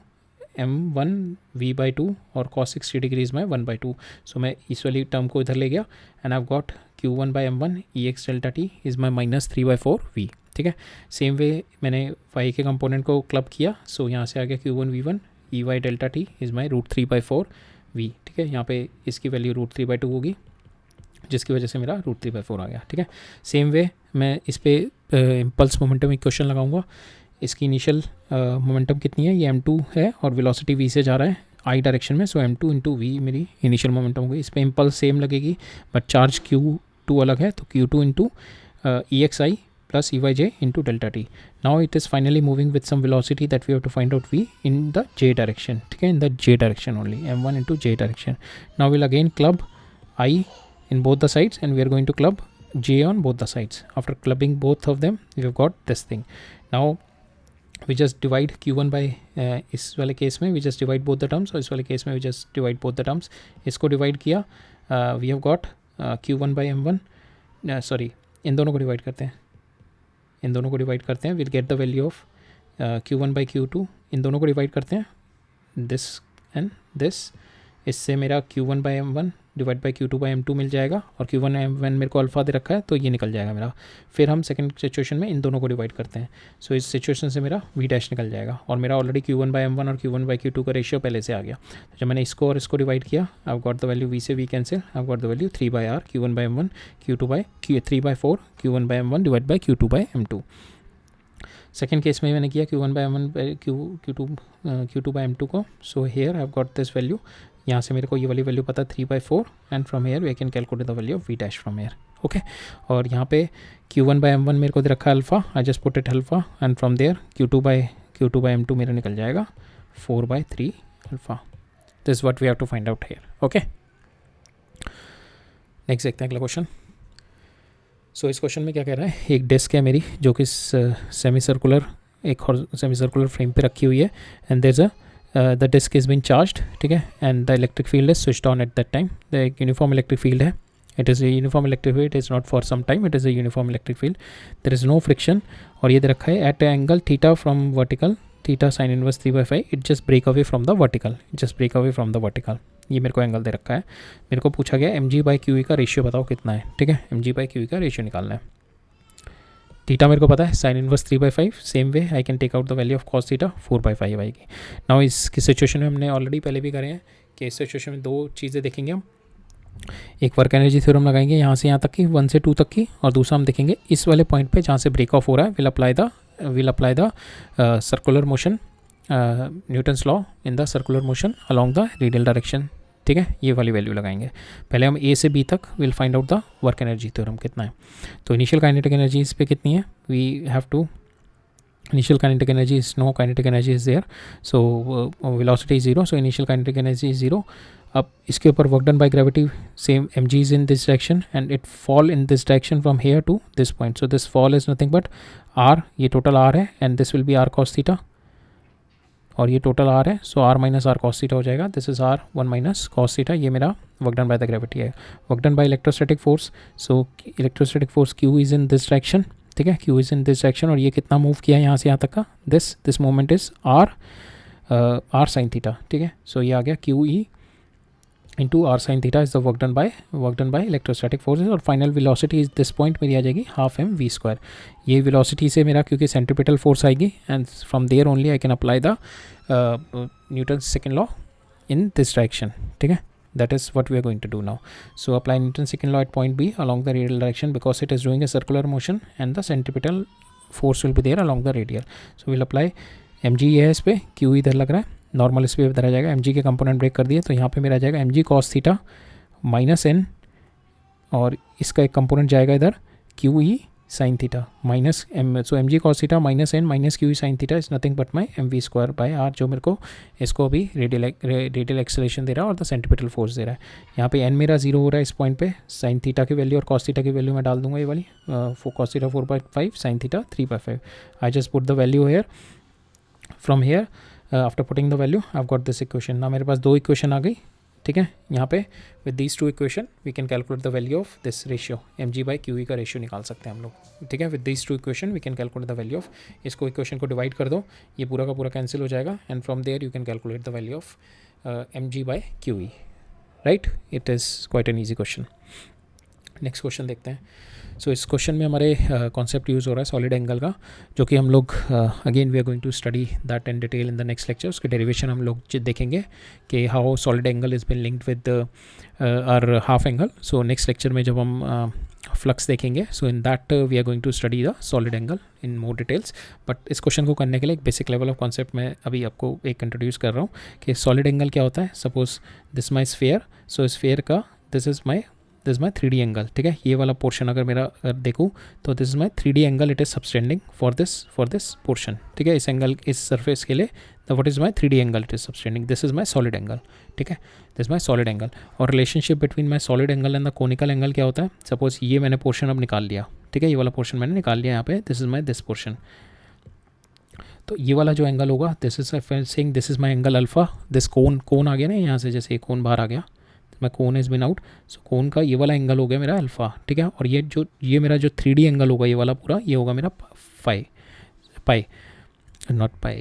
M1V/2 और cos 60 डिग्रीज में 1/2। सो मैं इस वाली टर्म को इधर ले गया, and I got Q1 by M1 EX delta T is my -3/4V। ठीक है, सेम वे मैंने y के कंपोनेंट को क्लब किया, सो यहाँ से आ गया Q1V1 EY delta T is my √3/4V। ठीक है, यहाँ पे इसकी वैल्यू √3/2 होगी, जिसकी वजह से मेरा √3/4 आ गया। ठीक है, सेम वे मैं इस पे इम्पल्स मोमेंटम इक्वेशन लगाऊंगा। इसकी इनिशियल मोमेंटम कितनी है, ये M2 है और वेलोसिटी v से जा रहा है आई डायरेक्शन में, सो M2 इंटू वी मेरी इनिशियल मोमेंटम होगी। इस पर इम्पल्स सेम लगेगी बट चार्ज Q2 अलग है, तो Q2 into EXI plus EYJ into delta t. Now it is finally moving with some velocity that we have to find out v in the j direction. ठीक है, in the j direction only, M1 into j direction. Now will again club I in both the sides and we are going to club j on both the sides. After clubbing both of them, we have got this thing. Now we just divide Q1 by इस वाले case में we just divide both the terms, और इस वाले case में we just divide both the terms. इसको divide किया, we have got Q1 by M1 sorry, इन दोनों को divide करते हैं, इन दोनों को divide करते हैं, we'll get the value of Q1 by Q2। इन दोनों को divide करते हैं, this and this, इससे मेरा Q1 by M1 divide by Q2 by M2 मिल जाएगा, और Q1 M1 मेरे को अल्फ़ा दे रखा है तो ये निकल जाएगा मेरा। फिर हम सेकंड सिचुएशन में इन दोनों को डिवाइड करते हैं, सो इस सिचुएशन से मेरा V डैश निकल जाएगा, और मेरा ऑलरेडी Q1 by M1 और Q1 by Q2 का रेशियो पहले से आ गया। तो जब मैंने इसको और इसको डिवाइड किया, आई गॉट द वैल्यू V से V cancel, I got the value 3/R Q1 by M1 3/4 Q1 by M1 divide by Q2 by M2। Second case में मैंने किया Q1 by M1 Q2 by M2 को, so here I got this value. यहाँ से मेरे को ये वाली वैल्यू पता 3/4, and from here we can calculate the value of V dash from here. Okay, और यहाँ पे Q1 by M1 मेरे को दे रखा है alpha, I just put it alpha, and from there Q2 by M2 मेरा निकल जाएगा 4/3 alpha. This what we have to find out here. Okay, next देखते हैं अगला क्वेश्चन। सो इस क्वेश्चन में क्या कह रहा है, एक डिस्क है मेरी जो कि सेमी सर्कुलर फ्रेम पे रखी हुई है, and there is the disk is being charged। ठीक है, and the electric field is switched on at that time। the uniform electric field है, it is a uniform electric field, it is not for some time, it is a uniform electric field, there is no friction, और ये दे रखा है at an angle theta from vertical theta sine inverse 3/5, it just break away from the vertical, just break away from the vertical. ये मेरे को angle दे रखा है, मेरे को पूछा गया m ji by Q E का रेशियो बताओ कितना है, ठीक है, m ji by Q E का रेशियो निकालना है। थीटा मेरे को पता है sine inverse 3/5, same way I can take out the value of cos theta 4/5 आएगी। नाउ इसकी सिचुएशन में हमने ऑलरेडी पहले भी करे हैं कि इस सिचुएशन में दो चीज़ें देखेंगे हम, एक वर्क एनर्जी थ्योरम लगाएंगे यहाँ से यहाँ तक की 1 से 2 तक की, और दूसरा हम देखेंगे इस वाले पॉइंट पे जहाँ से ब्रेक ऑफ हो रहा है, will apply the circular motion, Newton's law in the circular motion along the radial direction, ठीक है, ये वाली वैल्यू लगाएंगे। पहले हम ए से बी तक will find out the work energy theorem कितना है। तो इनिशियल काइनेटिक एनर्जी इस पे कितनी है, we have to, initial kinetic energy is no kinetic energy is there, so velocity is 0, so initial kinetic energy is 0। अब इसके ऊपर work done by gravity same mg is in this direction and it fall in this direction from here to this point, so this fall is nothing but r, ये total r है, and this will be r cos theta, और ये total r है, so r minus r cos theta हो जाएगा, this is r 1 minus cos theta, ये मेरा work done by the gravity है। Work done by electrostatic force, so electrostatic force q is in this direction, ठीक है, q is in this direction, और ये कितना मूव किया है यहाँ से यहाँ तक का, this moment is r sine theta, ठीक है। सो ये आ गया q e into r sine theta is the work done by electrostatic forces, और final velocity is this point मेरी आ जाएगी हाफ एम वी स्क्वायर। ये वेलोसिटी से मेरा क्योंकि सेंट्रीपिटल फोर्स आएगी, and from there only I can apply the Newton's second law in this direction, ठीक है। That is what we are going to do now. So apply Newton's second law at point B along the radial direction because it is doing a circular motion and the centripetal force will be there along the radial. So we'll apply mg है इस पे, q इधर लग रहा है, normal इस पे इधर आ जाएगा, mg के कंपोनेंट ब्रेक कर दिए, तो यहाँ पे मेरा जाएगा mg cos theta minus n, और इसका एक कंपोनेंट जाएगा इधर q e sine theta minus m, so m g cos theta minus n minus q sine theta is nothing but my m v square by r, जो मेरे को इसको अभी रेडियल एक्सेलरेशन दे रहा है और द सेंट्रीपिटल फोर्स दे रहा है। यहाँ पे एन मेरा 0 हो रहा है इस पॉइंट पे, साइन थीटा की वैल्यू और कॉस थीटा की वैल्यू मैं डाल दूंगा, ये वाली cos theta 4/5, sine theta 3/5। I just put the value hair, from here after putting the value I have got this equation. ना मेरे पास दो इक्वेशन आ गई, ठीक है। यहाँ पे with these two equation we can calculate the value of this ratio, M ji by Q E का ratio निकाल सकते हैं हम लोग, ठीक है। With these two equation we can calculate the value of, इसको इक्वेशन को डिवाइड कर दो, ये पूरा का पूरा कैंसिल हो जाएगा, and from there you can calculate the value of M ji by Q E, right. It is quite an easy question. Next question देखते हैं। सो इस क्वेश्चन में हमारे कॉन्सेप्ट यूज़ हो रहा है सॉलिड एंगल का, जो कि हम लोग again we are going to study that in detail in the next lecture. उसके डेरिवेशन हम लोग देखेंगे कि how solid angle is been linked with our half angle. So next lecture में जब हम फ्लक्स देखेंगे, so in that we are going to study the solid angle in more details. But इस क्वेश्चन को करने के लिए एक बेसिक लेवल ऑफ कॉन्सेप्ट मैं अभी आपको एक इंट्रोड्यूस कर रहा हूँ कि सॉलिड एंगल क्या होता है। Suppose this my sphere, so sphere का this is my 3D angle, ठीक है। ये वाला पोर्शन अगर मेरा देखूँ तो this is my 3D angle, it is subtending for this portion, ठीक है। इस एंगल, इस सरफेस के लिए what is my 3D angle, it is subtending, this is my solid angle, ठीक है, दिस माई सॉलिड एंगल। और relationship between my solid angle and the conical angle क्या होता है। सपोज ये मैंने पोर्शन अब निकाल लिया, ठीक है, ये वाला पोर्शन मैंने निकाल लिया यहाँ पे, this is my this portion, तो ये वाला जो एंगल होगा this is saying this is my angle alpha, this cone आ गया ना यहाँ से, जैसे कोन बाहर आ गया, मैं कोन इज बिन आउट, सो कोन का ये वाला एंगल हो गया मेरा अल्फा, ठीक है। और ये मेरा जो 3D एंगल होगा ये वाला पूरा, ये होगा मेरा pi not pi,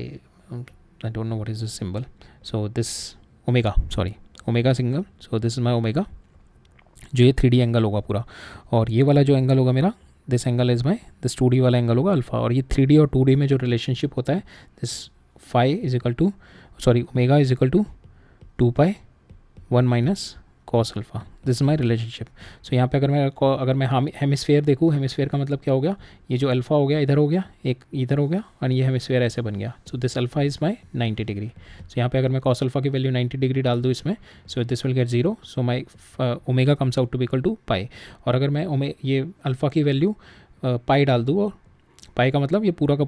I don't know what is this symbol, so this omega, sorry omega single, so this is my omega, जो ये 3D एंगल होगा पूरा। और ये वाला जो एंगल होगा मेरा, this angle is my this 2D वाला एंगल होगा अल्फा। और ये 3D और 2D में जो रिलेशनशिप होता है, this phi is equal to, sorry omega is equal to 2π 1 minus cos alpha, this is my relationship. So यहाँ पे अगर मैं हेमिस्फेयर देखूँ, हेमिस्फेयर का मतलब क्या हो गया, ये जो अल्फा हो गया इधर हो गया, एक इधर हो गया, और ये हेमिस्फेयर ऐसे बन गया, so this alpha is my 90 degree. So यहाँ पे अगर मैं कॉस अल्फा की वैल्यू 90 डिग्री डाल दूँ इसमें, so this will get 0, so my omega comes out to be equal to pi. और अगर मैं ये अल्फा की वैल्यू पाई डाल दूँ, और पाई का मतलब ये पूरा का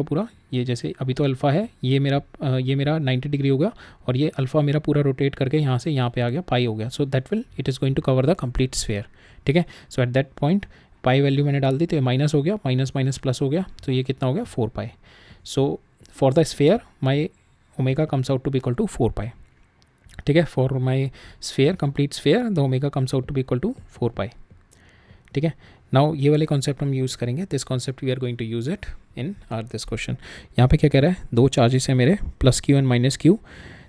पूरा ये जैसे अभी तो अल्फ़ा है, ये मेरा 90 डिग्री हो गया, और ये अल्फ़ा मेरा पूरा रोटेट करके यहाँ से यहाँ पे आ गया, पाई हो गया। So that will it is going to cover the complete sphere, ठीक है। So at that point pi value मैंने डाल दी, तो ये माइनस हो गया, माइनस प्लस हो गया, तो ये कितना हो गया 4π। So for the sphere my omega comes out to be equal to 4π, ठीक है। For my sphere, complete sphere, the omega comes out to be equal to 4π, ठीक है. नाउ ये वाले कॉन्सेप्ट हम यूज़ करेंगे. This concept we are going to use it in our this question. यहाँ पे क्या कह रहा है, दो चार्जेस हैं मेरे plus Q and minus Q.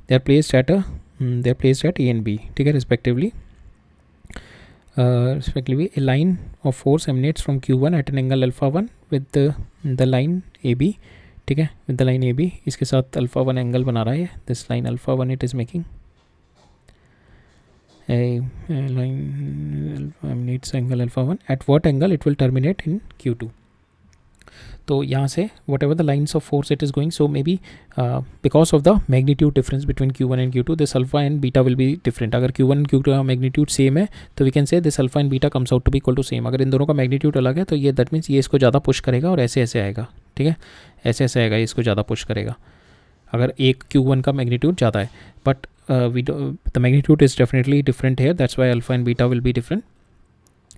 They are placed at A and B. ठीक है, respectively. A line of force emanates from Q1 at an angle alpha 1 with the line AB. ठीक है, with the line AB इसके साथ alpha 1 angle बना रहा है. This line alpha 1 it is making a line emanates angle alpha 1. At what angle it will terminate in Q2. तो यहाँ से whatever the lines of force it is going, so may be because of the magnitude difference between Q1 and Q2 this alpha and beta will be different. अगर Q1 and Q2 का magnitude same है तो we can say this alpha and beta comes out to be equal to same. अगर इन दोनों का magnitude अलग है तो ये दैट मीन्स ये इसको ज़्यादा पुश करेगा और ऐसे ऐसे आएगा. ठीक है, ऐसे ऐसे आएगा, ये इसको ज़्यादा पुश करेगा अगर एक Q1 का मैग्नीट्यूड ज़्यादा है. But the magnitude is definitely different here, that's why alpha and beta will be different.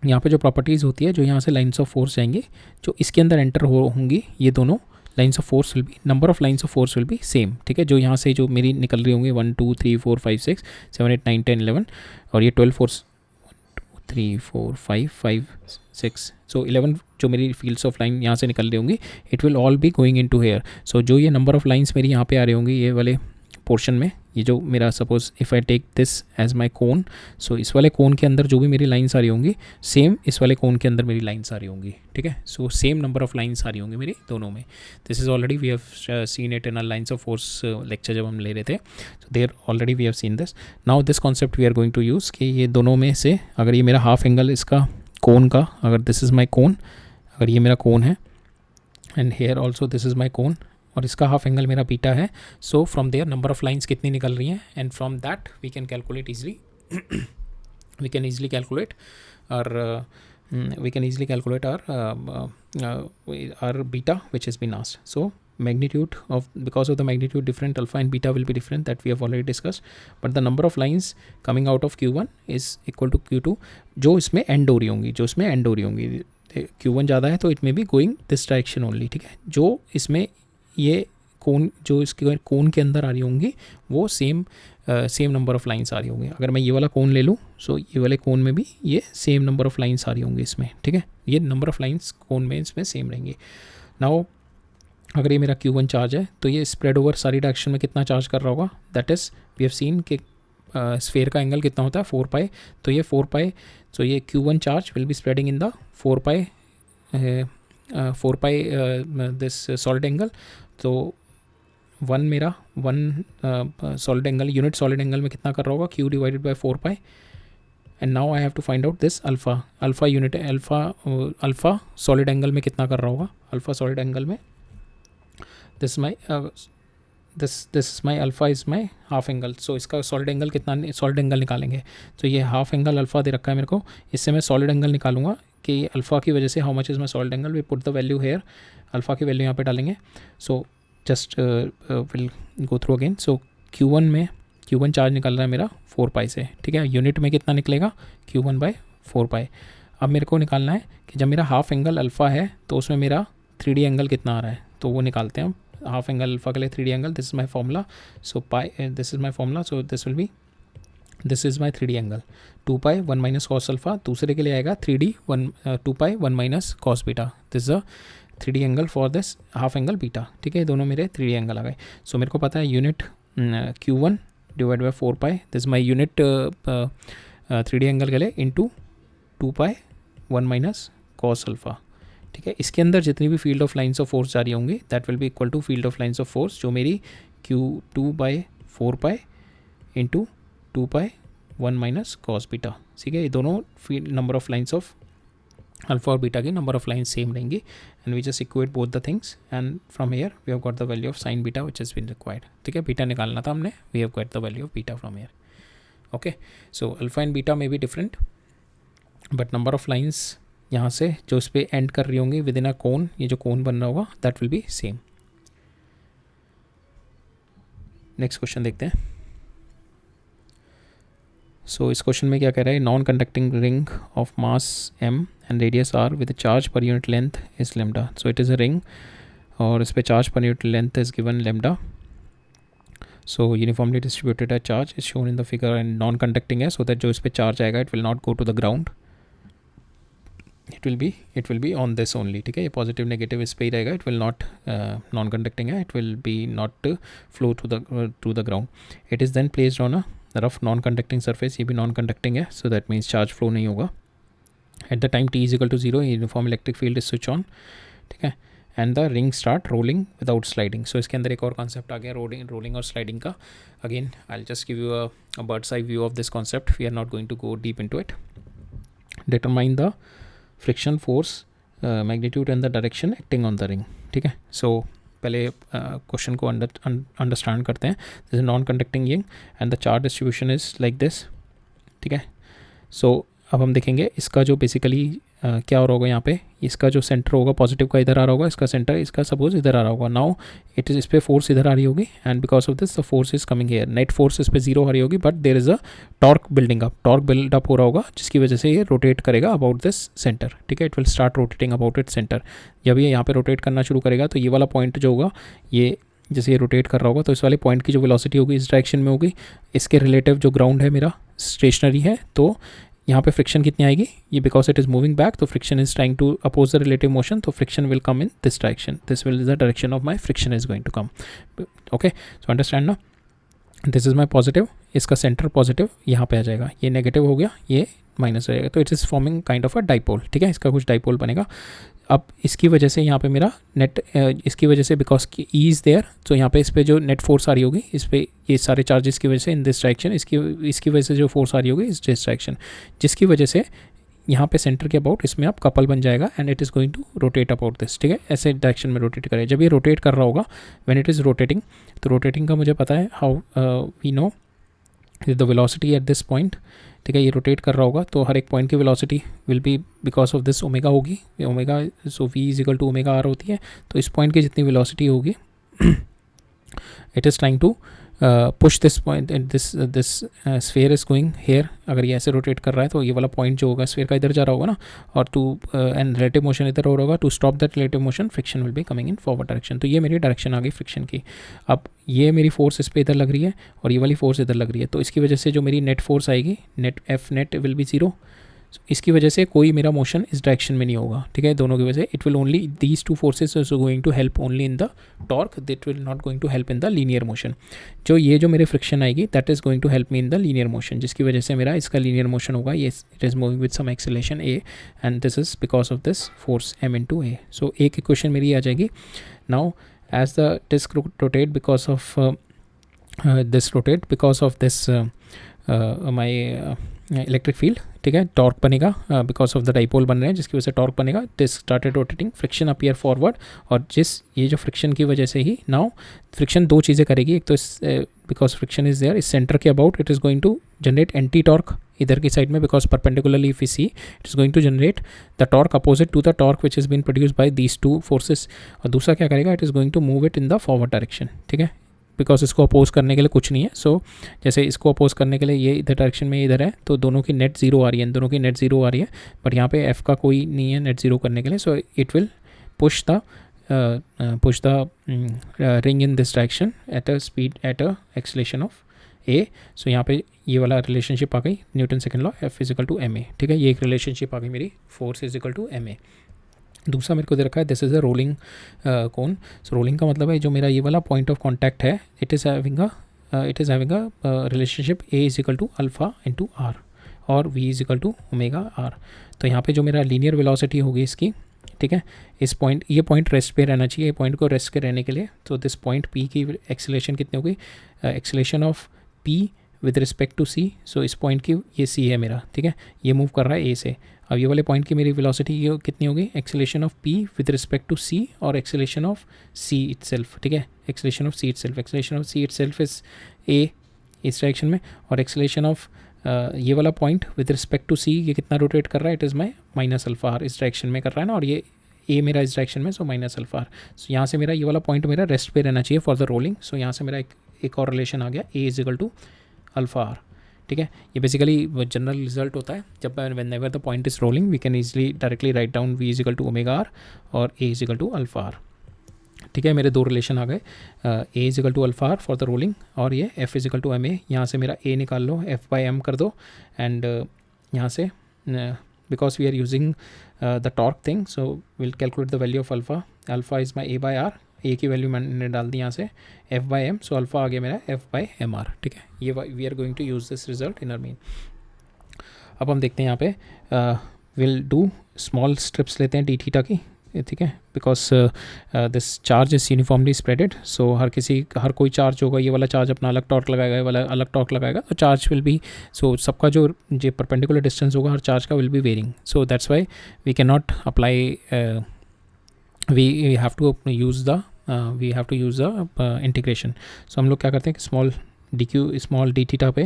यहाँ पे जो प्रॉपर्टीज़ होती है, जो यहाँ से लाइन्स ऑफ फोर्स जाएंगे, जो इसके अंदर एंटर होंगी, ये दोनों lines of force will B, number of lines of force will be same. ठीक है, जो यहाँ से जो मेरी निकल रही होंगी 1 2 3 4 5 6 7 8 9 10 11 और ये 12 फोर्स 3 4 5 5 6 सो 11 जो मेरी फील्ड्स ऑफ लाइन यहाँ से निकल रही होंगी, it will all be going into here. So जो ये नंबर ऑफ लाइन्स मेरी यहाँ पे आ रही होंगी ये वाले पोर्शन में, ये जो मेरा suppose if I take this as my cone, so इस वाले कोन के अंदर जो भी मेरी लाइन्स आ रही होंगी सेम इस वाले कोन के अंदर मेरी लाइन्स आ रही होंगी. ठीक है, so same number of lines आ रही होंगी मेरी दोनों में. This is already we have seen it in our lines of force lecture जब हम ले रहे थे. So there already we have seen this. Now this concept we are going to use कि ये दोनों में से अगर ये मेरा हाफ एंगल इसका कोन का, अगर दिस इज़ माई कोन, अगर ये मेरा कोन है and here also this is my cone और इसका हाफ एंगल मेरा बीटा है. So from there number of lines कितनी निकल रही हैं and from that we can calculate easily we can easily calculate our beta which has been asked. So magnitude of, because of the magnitude different, alpha and beta will be different, that we have already discussed. But the number of lines coming out of Q1 is equal to Q2 जो इसमें and हो रही होंगी, Q1 ज़्यादा है तो it may be going this direction only. ठीक है, जो इसमें ये कोन जो इसके कोन के अंदर आ रही होंगी वो सेम नंबर ऑफ लाइंस आ रही होंगी. अगर मैं ये वाला कोन ले लूँ, सो ये वाले कोन में भी ये सेम नंबर ऑफ लाइंस आ रही होंगी इसमें. ठीक है, ये नंबर ऑफ लाइंस कोन में इसमें सेम रहेंगी. नाउ अगर ये मेरा Q1 चार्ज है तो ये स्प्रेड ओवर सारी डायरेक्शन में कितना चार्ज कर रहा होगा, that is we have seen कि स्फेयर का एंगल कितना होता है 4 पाई. तो ये 4 पाई, सो ये Q1 charge will be spreading in the 4 pi this solid angle. तो मेरा solid angle, unit solid angle में कितना कर रहा होगा, Q divided by 4 pi. And now I have to find out this alpha unit, alpha solid angle में कितना कर रहा होगा. अल्फ़ा सॉलिड एंगल में this my alpha is my half angle. So इसका सॉलिड एंगल कितना, सॉलिड एंगल निकालेंगे. तो ये हाफ एंगल अल्फ़ा दे रखा है मेरे को, इससे मैं सॉलिड एंगल निकालूंगा कि अल्फ़ा की वजह से how much is my solid angle. We put the value here, alpha की वैल्यू यहाँ पे डालेंगे. So just will go through again. So Q1 charge निकल रहा है मेरा 4 पाई से. ठीक है, यूनिट में कितना निकलेगा, Q1 बाई 4 पाई. अब मेरे को निकालना है कि जब मेरा हाफ एंगल अल्फ़ा है तो उसमें मेरा 3D एंगल कितना आ रहा है, तो वो निकालते हैं हम. हाफ एंगल अल्फ़ा के लिए 3D angle, this is my formula. So pi, this is my formula. So this will be, this is my 3D angle 2 pi 1 minus cos alpha. दूसरे के लिए आएगा 3D 2 pi 1 minus cos beta. This is 3D angle for this half angle beta. ठीक है, दोनों मेरे 3D angle आ गए. सो मेरे को पता है unit Q1 divide by 4 pi, this my unit 3D angle के लिए into 2 pi 1 minus cos alpha. ठीक है, इसके अंदर जितनी भी field of lines of force जा रही होंगी that will be equal to field of lines of force जो मेरी Q2 by 4 pi into 2 pi 1 minus cos beta. ठीक है, ये दोनों field number of lines of alpha और बीटा की नंबर ऑफ लाइन्स सेम रहेंगी. And we just equate both the things and from here we have got the value of sine beta which has been required. ठीक है, beta निकालना था हमने, we have got the value of beta from here. Okay, so alpha and beta may be different but number of lines यहाँ से जो इस पर एंड कर रही होंगी विद इन अ कोन, ये जो कोन बन रहा होगा that will be same. Next question देखते हैं. सो इस क्वेश्चन में क्या कह रहा है, non conducting ring of mass m and radius r with charge per unit length is lambda. So it is a ring और इस पर charge per unit length is given lambda. So uniformly distributed charge is shown in the figure and non conducting है, so that जो इस पर charge आएगा it will not go to the ground. it will be on this only, ठीक है. ये positive negative इस पे ही रहेगा. It will not non conducting है. It will be not flow to the ground. It is then placed on a rough non conducting surface. ये भी नॉन कंडक्टिंग है, so that means charge flow नहीं होगा. At the time t is equal to 0 uniform electric field is switch on, ठीक है. And the ring start rolling without sliding. So इसके अंदर एक और कॉन्सेप्ट आ गया रोलिंग और स्लाइडिंग का. Again I will just give you a bird's eye view of this concept. We are not going to go deep into it. Determine the friction force magnitude and the direction acting on the ring, ठीक है. सो पहले question को understand करते हैं. This is non conducting ring and the charge distribution is like this, ठीक है. So अब हम देखेंगे इसका जो बेसिकली क्या हो रहा होगा यहाँ पे. इसका जो सेंटर होगा पॉजिटिव का इधर आ रहा होगा, इसका सेंटर इसका सपोज इधर आ रहा होगा. नाउ इट इज़ इस पर फोर्स इधर आ रही होगी and because of this the force is coming here. Net force इस पर 0 आ रही होगी, but there is a torque building up. Torque build up हो रहा होगा जिसकी वजह से ये रोटेट करेगा अबाउट दिस सेंटर, ठीक है. It will start rotating about it centre. जब ये यहाँ पे रोटेट करना शुरू करेगा तो ये वाला पॉइंट जो होगा, ये जैसे ये रोटेट कर रहा होगा तो इस वाले पॉइंट की जो वेलोसिटी होगी इस डायरेक्शन में होगी. इसके रिलेटिव जो ग्राउंड है मेरा स्टेशनरी है, तो यहाँ पे फ्रिक्शन कितनी आएगी, ये because it is moving back, तो friction is trying to oppose the relative motion, तो friction will come in this direction. This will is the direction of my friction is going to come. Okay, so understand ना. This is my positive, इसका centre positive यहाँ पे आ जाएगा. ये negative हो गया, ये माइनस हो जाएगा. तो it is forming kind of a dipole, ठीक है. इसका कुछ डाइपोल बनेगा. अब इसकी वजह से यहाँ पे मेरा नेट, इसकी वजह से बिकॉज की ई इज़ देयर, तो यहाँ पे इस पर जो नेट फोर्स आ रही होगी इस पर, ये सारे चार्जेस की वजह से इन दिस डायरेक्शन, इसकी वजह से जो फोर्स आ रही होगी इस दिस डायरेक्शन, जिसकी वजह से यहाँ पे सेंटर के अबाउट इसमें आप कपल बन जाएगा and it is going to rotate about this, ठीक है. ऐसे डायरेक्शन में रोटेट करें. जब ये रोटेट कर रहा होगा, व्हेन इट इज़ रोटेटिंग, तो रोटेटिंग का मुझे पता है how we know the velocity at this point, ठीक है. ये रोटेट कर रहा होगा तो हर एक पॉइंट की velocity will be because of this omega होगी. Omega, so v is equal to omega r होती है. तो इस पॉइंट की जितनी वेलोसिटी होगी it is trying to push this point, this sphere is going here. अगर ये ऐसे रोटेट कर रहा है तो ये वाला पॉइंट जो होगा स्फीयर का इधर जा रहा होगा ना, और टू एंड रिलेटिव मोशन इधर हो रहा होगा. To stop that relative motion friction will be coming in forward direction. तो ये मेरी डायरेक्शन आ गई फ्रिक्शन की. अब ये मेरी फोर्स इस पर इधर लग रही है और ये वाली फोर्स इधर लग रही है, तो इसकी वजह से जो मेरी नेट फोर्स आएगी, net F net will be 0. इसकी वजह से कोई मेरा मोशन इस डायरेक्शन में नहीं होगा, ठीक है. दोनों की वजह से it will only, these two forces is going to help only in the torque, that will not going to help in the linear motion. जो मेरे फ्रिक्शन आएगी that is going to help me in the linear motion, जिसकी वजह से मेरा इसका linear motion होगा. ये it is moving with some acceleration A and this is because of this force M into A. सो एक equation मेरी आ जाएगी. Now as the disc rotate because of this rotate because of this my electric field, ठीक है. Torque बनेगा because of the dipole बन रहे हैं जिसकी वजह से टॉर्क बनेगा. This started rotating, friction appear forward, और ये जो फ्रिक्शन की वजह से ही नाउ फ्रिक्शन दो चीज़ें करेगी. एक तो इस बिकॉज फ्रिक्शन इज देयर, इस सेंटर के about it is going to generate anti torque इधर की साइड में, because perpendicularly if we see it is going to generate the torque opposite to the torque which is been produced by these two forces. और दूसरा क्या करेगा, it is going to move it in the forward direction, ठीक है. Because इसको oppose करने के लिए कुछ नहीं है. सो जैसे इसको अपोज करने के लिए ये इधर डायरेक्शन में इधर है, तो दोनों की नेट 0 आ रही है, दोनों की नेट 0 आ रही है, बट यहाँ पे एफ का कोई नहीं है नेट 0 करने के लिए. So it will push the ring in this direction at a speed, at a acceleration of a. So यहाँ पे ये वाला रिलेशनशिप आ गई, Newton second law, f is equal to m a, ठीक है. ये एक रिलेशनशिप आ गई मेरी, force is equal to m a. दूसरा मेरे को दे रखा है this is a rolling cone. So rolling का मतलब है जो मेरा ये वाला पॉइंट ऑफ कॉन्टैक्ट है, it is having a relationship a is equal to alpha into r और v is equal to omega r. तो यहाँ पे जो मेरा लीनियर वेलोसिटी होगी इसकी, ठीक है, इस पॉइंट, ये पॉइंट रेस्ट पे रहना चाहिए. ये पॉइंट को रेस्ट पे रहने के लिए, तो दिस पॉइंट पी की एक्सेलरेशन कितनी होगी, acceleration of p with respect to c. So इस पॉइंट की, ये सी है मेरा, ठीक है, ये मूव कर रहा है ए से. अब ये वाले पॉइंट की मेरी वेलोसिटी ये कितनी होगी, acceleration of p with respect to c और एक्सेलरेशन ऑफ सी इटसेल्फ, ठीक है. Acceleration of c itself, acceleration of c itself is a इस डायरेक्शन में, और एक्सेलरेशन ऑफ ये वाला point with respect to c ये कितना रोटेट कर रहा है, it is my minus alpha r, इस डायरेक्शन में कर रहा है ना, और ये ए मेरा इस डायरेक्शन में, सो माइनस अल्फा आर. सो यहाँ से मेरा ये वाला पॉइंट मेरा रेस्ट पे रहना चाहिए फॉर द रोलिंग. सो यहाँ से मेरा एक और रिलेशन आ गया, a is equal to alpha r, ठीक है. ये बेसिकली जनरल रिजल्ट होता है जब whenever the point is rolling we can easily directly write down v is equal to omega r और a is equal to alpha r, ठीक है. मेरे दो रिलेशन आ गए, a is equal to alpha r for the rolling और ये f is equal to m a. यहाँ से मेरा ए निकाल लो, एफ बाई एम कर दो, एंड यहाँ से because we are using the torque thing, so we'll calculate the value of alpha. Alpha is my a by r, a की value मैंने डाल दी यहाँ से f by m, so alpha आ गया मेरा f by mr. ठीक है, ये we are going to use this result in our main. अब हम देखते हैं यहाँ पे विल डू स्मॉल स्ट्रिप्स लेते हैं डी थीटा की. ठीक है, because this charge is uniformly spreaded, so हर कोई चार्ज होगा, ये वाला चार्ज अपना अलग टॉर्क लगाएगा, ये वाला अलग टॉर्क लगाएगा, तो चार्ज विल बी, सो सबका जो परपेंडिकुलर डिस्टेंस होगा हर चार्ज का will be varying. So that's why we can not apply, we have to use the integration. So हम लोग क्या करते हैं कि स्मॉल डी थीटा पे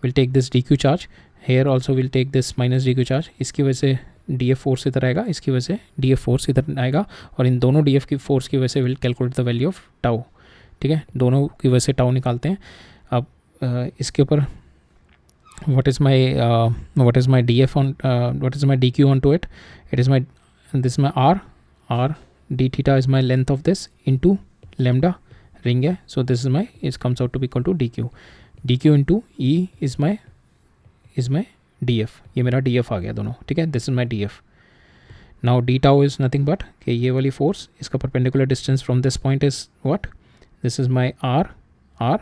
will take this d q charge, here also will take this minus d q charge. इसकी वजह से डी एफ फोर्स इधर आएगा, इसकी वजह से डी एफ फोर्स इधर आएगा, और इन दोनों डी एफ की फोर्स की वजह से will calculate the value of tau. ठीक है, दोनों की वजह से टाउ निकालते हैं. अब इसके ऊपर what is my df on what is my dq onto it, it is my, this is my r d theta is my length of this into lambda ring है, so this is my, it comes out to be equal to dq into e is my df, ये मेरा df आ गया दोनों. ठीक है, this is my df. now d tau is nothing but कि ये वाली फोर्स, इसका perpendicular distance from this point is what, this is my r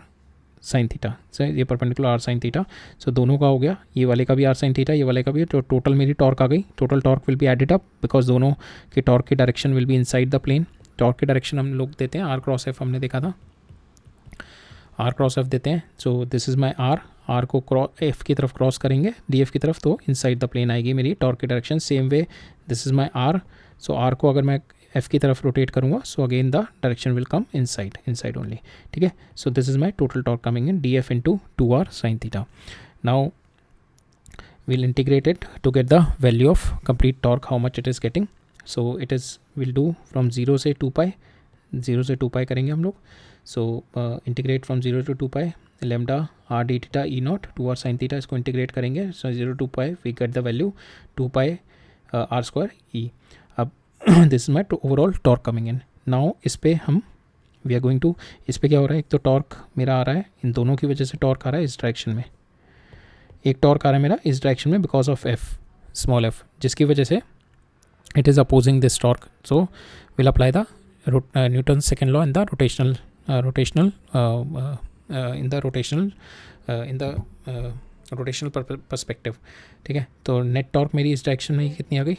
sine theta, ये परपेंडिकुलर आर साइन थीटा. सो दोनों का हो गया, ये वाले का भी आर साइन थीटा, ये वाले का भी. तो टोटल मेरी टॉर्क आ गई, total torque will be added up because दोनों के टॉर्क की direction will be inside the plane. Torque की डायरेक्शन हम लोग देते हैं आर क्रॉस एफ, हमने देखा था आर क्रॉस एफ देते हैं. So this is my R को एफ की तरफ क्रॉस करेंगे डी एफ की तरफ, तो इनसाइड द प्लेन आएगी मेरी टॉर्क की direction. Same way this is my R, so R को अगर मैं एफ की तरफ रोटेट करूँगा, so again the direction will come inside only. ठीक है, so this is my total torque coming in D F into 2r sine theta. Now we'll integrate it to get the value of complete torque, how much it is getting. so it is, we'll do from 0 से 2 pi, 0 से 2 pi करेंगे हम लोग. so integrate from 0 to 2 pi lambda r d theta e naught 2r sin theta, इसको integrate करेंगे. so 0 to 2 pi we get the value 2 pi r square e. अब this is my overall torque coming in. Now इस पर हम we are going to, इस पर क्या हो रहा है, एक तो टॉर्क मेरा आ रहा है, इन दोनों की वजह से टॉर्क आ रहा है इस डायरेक्शन में, एक टॉर्क आ रहा है मेरा इस डायरेक्शन में because of F, small F, जिसकी वजह से it is opposing this torque. So will apply the Newton second law in the rotational perspective. ठीक है, तो नेट टॉर्क मेरी इस डायरेक्शन में कितनी आ गई,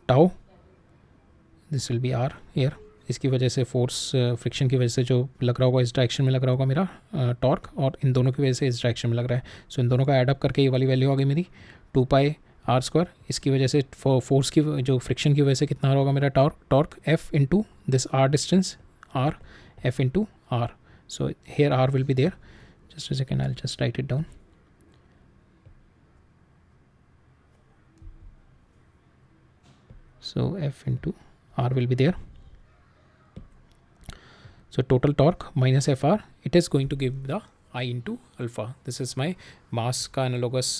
tau, this will be R air. इसकी वजह से फोर्स फ्रिक्शन की वजह से जो लग रहा होगा इस डायरेक्शन में लग रहा होगा मेरा टॉर्क, और इन दोनों की वजह से इस डायरेक्शन में लग रहा है. सो इन दोनों का एड अप करके ये वाली वैल्यू आ गई मेरी 2 पाई आर स्क्वायर. इसकी वजह से फोर्स की जो फ्रिक्शन की वजह से कितना होगा मेरा torque F into this R distance, R F into R. So here R will be there, just a second, I will just write it down. So F into R will be there. So total torque minus FR, it is going to give the I into alpha. This is my mass का analogous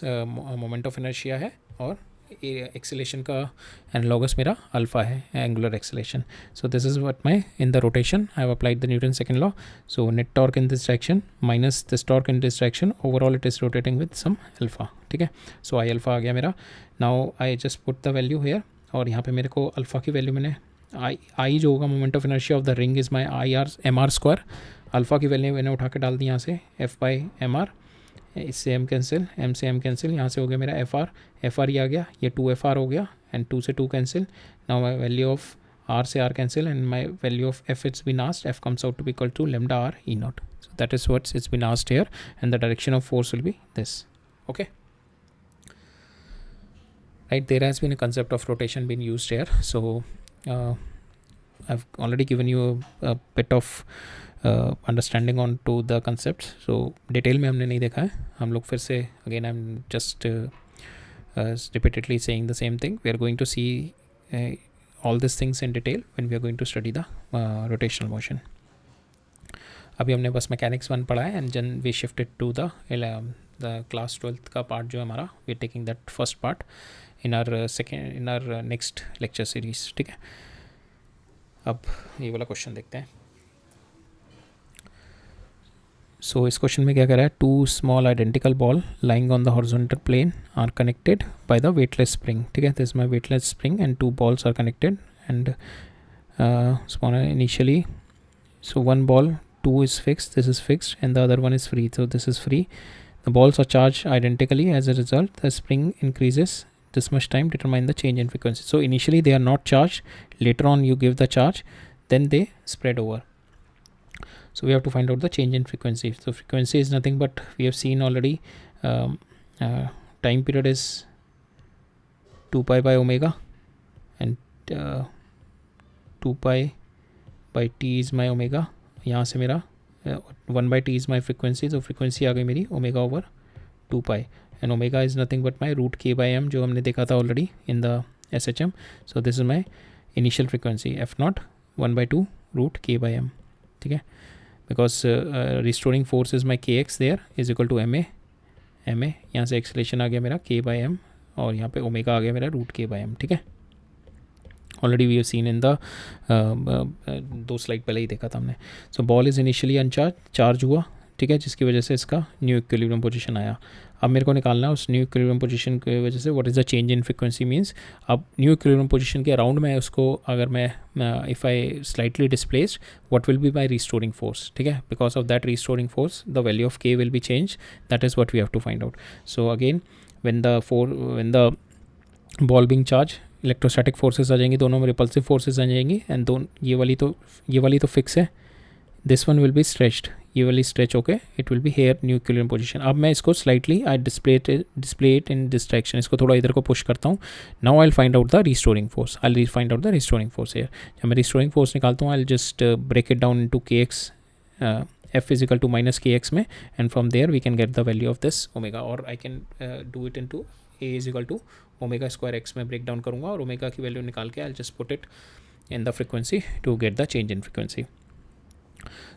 moment of inertia है, और acceleration का analogous मेरा alpha है, angular acceleration. So this is what my, in the rotation I have applied the Newton's second law. So net torque in this direction minus this torque in this direction, overall it is rotating with some alpha. ठीक है, so I alpha आ गया मेरा. Now I just put the value here, और यहाँ पे मेरे को alpha की वैल्यू मैंने आई जो होगा moment of inertia of the ring is my I R M are square. Alpha की वैल्यू मैंने उठा के डाल दी यहाँ से एफ बाई एम आर, इससे एम कैंसिल, एम से एम कैंसिल, यहाँ से हो गया मेरा एफ आर ही आ गया, ये 2 एफ आर हो गया, एंड 2 से 2 cancel. Now my value of r से r cancel, and my value of f it's been asked, f comes out to be equal to lambda r e naught. So that is what's it's been asked here, and the direction of force will be this. Okay, right, there has been a concept of rotation being used here. So I've already given you a bit of understanding on to the concepts. So detail में हमने नहीं देखा है, हम लोग फिर से again I'm just repeatedly saying the same thing. We are going to see all these things in detail when we are going to study the rotational motion. अभी हमने बस मैकेनिक्स 1 पढ़ा है, and then we shifted to the class 12th का part जो है हमारा, we are taking that first part in our next lecture series. ठीक है, अब ये वाला क्वेश्चन देखते हैं. सो इस क्वेश्चन में क्या कह रहा है, 2 small identical ball lying on the horizontal plane are connected by the weightless spring. ठीक है, this my weightless spring and 2 balls are connected and small initially. So one ball 2 is fixed, this is fixed, and the other one is free, so this is free. The balls are charged identically. As a result, the spring increases this much time. Determine the change in frequency. So initially they are not charged, later on you give the charge, then they spread over. So we have to find out the change in frequency. So frequency is nothing but, we have seen already, time period is 2 pi by omega, and 2 pi by t is my omega. यहाँ से मेरा 1 by t is my frequency. तो frequency आ गई मेरी omega over 2 pi, and omega is nothing but my root k by m जो हमने देखा था already in the SHM. So this is my initial frequency f0 1 by 2 root k by m. ठीक है, because restoring force is my kx there is equal to ma. यहाँ से acceleration आ गया मेरा k by m, और यहाँ पे omega आ गया मेरा रूट k by m. ठीक है, already we have seen in the 2 slide पहले ही देखा था हमने. So ball is initially uncharge, charge हुआ, ठीक है, जिसकी वजह से इसका न्यू इक्विलिब्रियम पोजीशन आया. अब मेरे को निकालना है उस न्यू इक्विलिब्रियम पोजीशन की वजह से what is the change in frequency means. अब न्यू इक्विलिब्रियम पोजीशन के अराउंड में उसको अगर मैं if I slightly displaced, what will be my restoring force. ठीक है, because of that restoring force the value of k will be change. That is what we have to find out. So again when the ball being charge, electrostatic forces आ जाएंगी, दोनों में repulsive forces आ जाएंगी, and दोनों ये वाली तो फिक्स है. This one will be stretched, ये वाली स्ट्रेच होके it will be here new equilibrium position. अब मैं इसको slightly I display it in this direction, इसको थोड़ा इधर को पुश करता हूँ. Now I will find out the restoring force. I will find out the restoring force here. जब मैं रिस्टोरिंग फोर्स निकालता हूँ, I will just break it down into kx, f is equal to minus kx में, and from there we can get the value of this omega, or I can do it into a is equal to omega square x में break down करूँगा, और omega की value निकाल के I just put it in the frequency to get the change in frequency.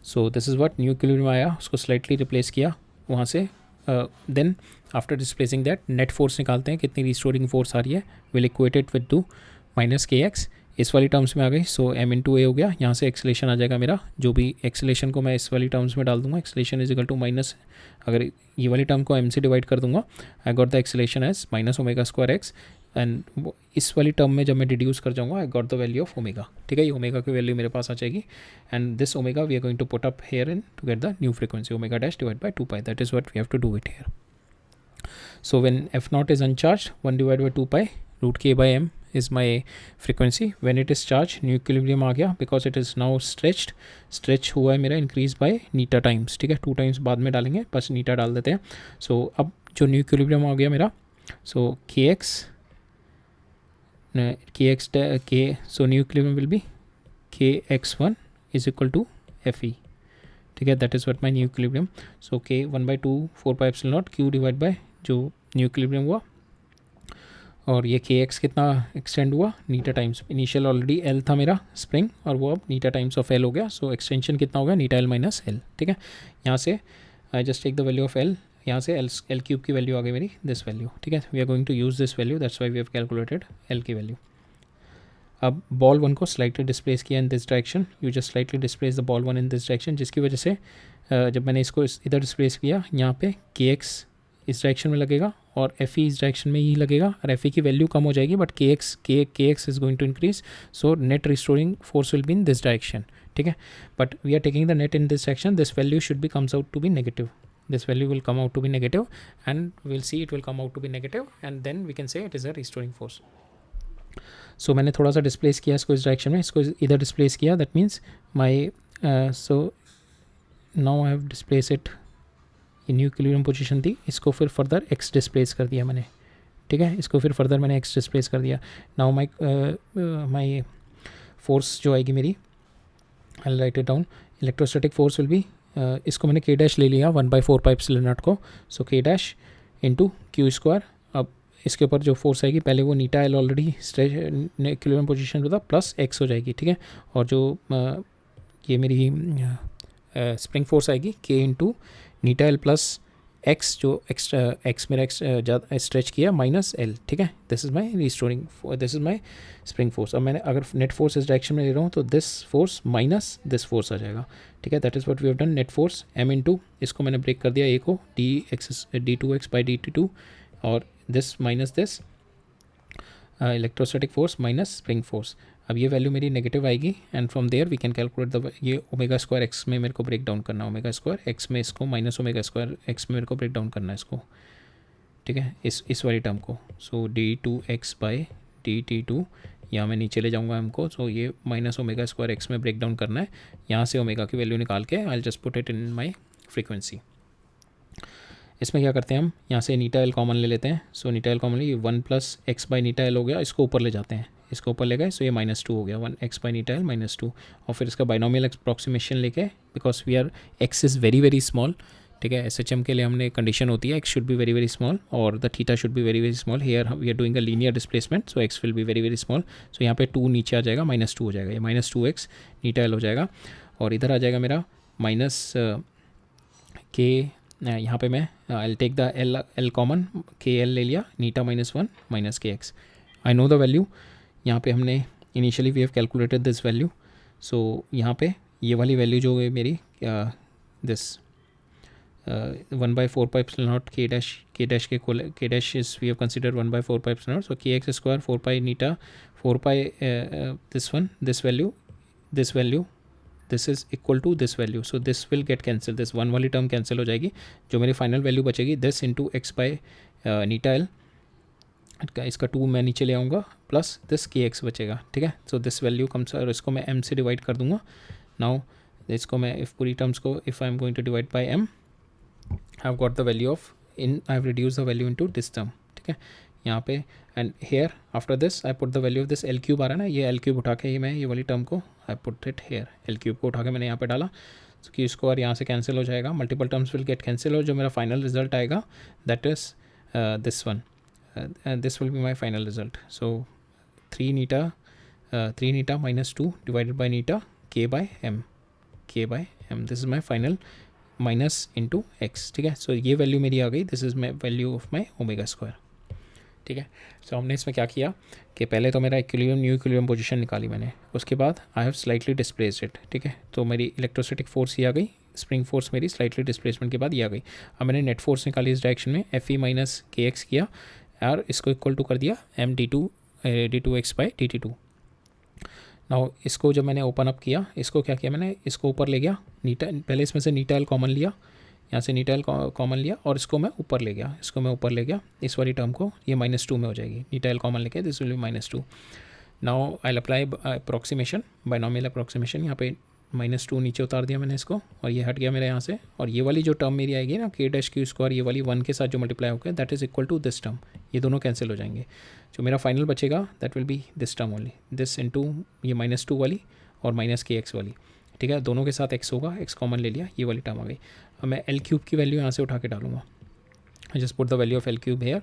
So this is what new equilibrium आया, उसको slightly replace किया वहाँ से. Then after displacing that net force निकालते हैं, कितनी रिस्टोरिंग फोर्स आ रही है. Will equate it with 2 minus kx, इस वाली टर्म्स में आ गई. सो m इंटू ए हो गया, यहाँ से एक्सेलेरेशन आ जाएगा मेरा, जो भी एक्सेलेरेशन को मैं इस वाली टर्म्स में डाल दूंगा. Acceleration is equal to minus, अगर ये वाली टर्म को m से डिवाइड कर दूंगा, I got the acceleration as minus omega square X, and इस वाली टर्म में जब मैं डिड्यूस कर जाऊंगा, I got the value of omega. ठीक है, ये ओमेगा की वैल्यू मेरे पास आ जाएगी, and this omega we are going to put up here in to get the new frequency, omega dash divide by 2 pi. That is what we have to do it here. So when f0 is uncharged, 1 divide by 2 pi root k by m is my frequency. When it is charged, new equilibrium आ गया, because it is now stretch हुआ है मेरा, increase by Neeta times. ठीक है, 2 times बाद में डालेंगे, बस नीटा डाल देते हैं. सो अब जो न्यू इक्विलिब्रियम आ गया मेरा, so so new equilibrium will be kx1 is equal to fe. ठीक है, that is what my new equilibrium. So k 1/2 4 pi epsilon naught q divide by जो न्यू इक्विलिब्रियम हुआ, और ये kx कितना एक्सटेंड हुआ, नीटा टाइम्स. इनिशियल ऑलरेडी l था मेरा स्प्रिंग, और वो अब नीटा टाइम्स ऑफ l हो गया. सो एक्सटेंशन कितना हो गया, नीटा l माइनस l. ठीक है, यहाँ से I just take the value of l, यहाँ से l क्यूब की वैल्यू आ गई मेरी, दिस वैल्यू. ठीक है, we are going to use this value, that's why we have calculated l की वैल्यू. अब बॉल 1 को स्लाइटली डिस्प्लेस किया in this direction, you just slightly displace the ball 1 in this direction, जिसकी वजह से जब मैंने इसको इधर डिस्प्लेस किया, यहाँ पे kx इस डायरेक्शन में लगेगा और fe इस डायरेक्शन में ही लगेगा, और fe की वैल्यू कम हो जाएगी, but kx is going to increase. So net restoring force will be in this direction. ठीक है, but we are taking the net in this direction, this value should be comes out to be negative. This value will come out to be negative, and we'll see it will come out to be negative, and then we can say it is a restoring force. So मैंने थोड़ा सा displace किया इसको इस direction में, इसको इधर displace किया, that means my so now I have displace it, ये न्यू इक्विलिब्रियम पोजीशन थी, इसको फिर फर्दर x डिस्प्लेस कर दिया मैंने. ठीक है, इसको फिर फर्दर मैंने x डिस्प्लेस कर दिया. नाउ माई फोर्स जो आएगी मेरी, I write it down, electrostatic force will be, इसको मैंने k डैश ले लिया 1/4 पाई एप्सिलॉन नॉट को. So k dash into q square. अब इसके ऊपर जो फोर्स आएगी, पहले वो नीटा l already stretch equilibrium position पे था, प्लस x हो जाएगी. ठीक है, और जो ये मेरी स्प्रिंग फोर्स आएगी k इंटू नीटा एल प्लस एक्स जो एक्स्ट्रा एक्स मेरा ज़्यादा स्ट्रेच किया माइनस एल, ठीक है, this is my restoring, this is my spring force. अब मैंने अगर नेट फोर्स इस डायरेक्शन में ले रहा हूँ तो this force minus this force आ जाएगा, ठीक है, that is what we have done. Net force m into, इसको मैंने ब्रेक कर दिया ए को, d2x बाई dt2, और this minus this electrostatic force minus spring force. अब ये वैल्यू मेरी नेगेटिव आएगी and from there we can calculate the, ये ओमेगा स्क्वायर एक्स में मेरे को ब्रेक डाउन करना, ओमेगा स्क्वायर एक्स में इसको माइनस ओमेगा स्क्वायर एक्स में मेरे को ब्रेक डाउन करना है इसको, ठीक है, इस वाली टर्म को। सो d2x बाई dt2, यहाँ मैं नीचे ले जाऊँगा हमको, सो ये माइनस ओमेगा स्क्वायर एक्स में ब्रेक डाउन करना है, यहाँ से ओमेगा की वैल्यू निकाल के I just put it in my frequency. इसमें क्या करते हैं हम, यहाँ से नीटा एल कॉमन ले लेते हैं। सो नीटा एल कॉमन लिए 1 प्लस एक्स बाई नीटा एल हो गया, इसको ऊपर ले जाते हैं, इसको ऊपर ले गए, सो ये -2 हो गया, 1 एक्स बाई नीटा एल -2, और फिर इसका बाइनोमियल अप्रॉक्सीमेशन लेके, because we are x is very very small, ठीक है, SHM के लिए हमने कंडीशन होती है x should be very very small और the theta should be very very small. Here we are doing a linear displacement, so x will be very very small. So यहाँ पे 2 नीचे आ जाएगा, -2 हो जाएगा, ये -2x नीटा एल हो जाएगा, और इधर आ जाएगा मेरा माइनस के, यहाँ पे मैं I take the l common, k l ले लिया, नीटा -1 minus k x. I know the value, यहाँ पे हमने initially we have calculated this value, so यहाँ पे ये वाली वैल्यू जो है मेरी this 1/4 pi epsilon naught k dash k dash is we have consider 1/4 pi epsilon naught, so k x square 4 pi नीटा 4 pi this one, this value this is equal to this value, so this will get cancel, this 1 वाली term cancel हो जाएगी, जो मेरी final value बचेगी this into x by नीटा l, इसका 2 मैं नीचे ले आऊँगा, प्लस दिस के एक्स बचेगा, ठीक है। सो दिस वैल्यू कम्स, और इसको मैं m से डिवाइड कर दूँगा। नाउ इसको मैं इफ़ पूरी टर्म्स को if I am going to divide by m, I have got the value of, in I have reduce the value into this term, ठीक है, यहाँ पे। And here after this I put the value of this l cube आ रहा है ना, ये L cube उठा के ही मैं ये वाली टर्म को I put it hair, L cube को उठा के मैंने यहाँ पे डाला, so कि इसको और यहाँ से कैंसिल हो जाएगा, multiple terms will get cancel, और जो मेरा फाइनल रिजल्ट आएगा that is this one, this will be my final result. So 3 नीटा -2 डिवाइडेड बाई नीटा k by m, this is my final minus into x, ठीक है। सो ये value मेरी आ गई, this is my value of my omega square, ठीक है। सो हमने इसमें क्या किया कि पहले तो मेरा इक्विलिब्रियम न्यू इक्विलिब्रियम पोजीशन निकाली मैंने, उसके बाद I have slightly displaced it, ठीक है, तो मेरी इलेक्ट्रोस्टैटिक फोर्स ये आ गई, स्प्रिंग फोर्स मेरी स्लाइटली डिस्प्लेसमेंट के बाद ये आ गई। अब मैंने नेट फोर्स निकाली इस डायरेक्शन में, FE माइनस के एक्स किया और इसको इक्वल टू कर दिया m d2x by dt2। Now इसको जब मैंने ओपन अप किया, इसको क्या किया मैंने, इसको ऊपर ले गया, नीटा पहले इसमें से नीटा एल कॉमन लिया, यहाँ से नीटा एल कॉमन लिया और इसको मैं ऊपर ले गया, इस वाली टर्म को, ये -2 में हो जाएगी, नीटा एल कॉमन लेके this will be -2। Now I apply approximation, binomial approximation, यहाँ पे -2 नीचे उतार दिया मैंने इसको, और ये हट गया मेरे यहाँ से, और ये वाली जो टर्म मेरी आएगी ना के डैश क्यू स्क्वायर, ये वाली 1 के साथ जो मल्टीप्लाई होकर that is equal to this term, ये दोनों कैंसिल हो जाएंगे, जो मेरा फाइनल बचेगा that will be this term only, this into ये -2 वाली और माइनस के एक्स वाली, ठीक है, दोनों के साथ x होगा, x कॉमन ले लिया, ये वाली टर्म आ गई। अब मैं एल क्यूब की वैल्यू यहाँ से उठा के डालूंगा, I just put the value of l cube here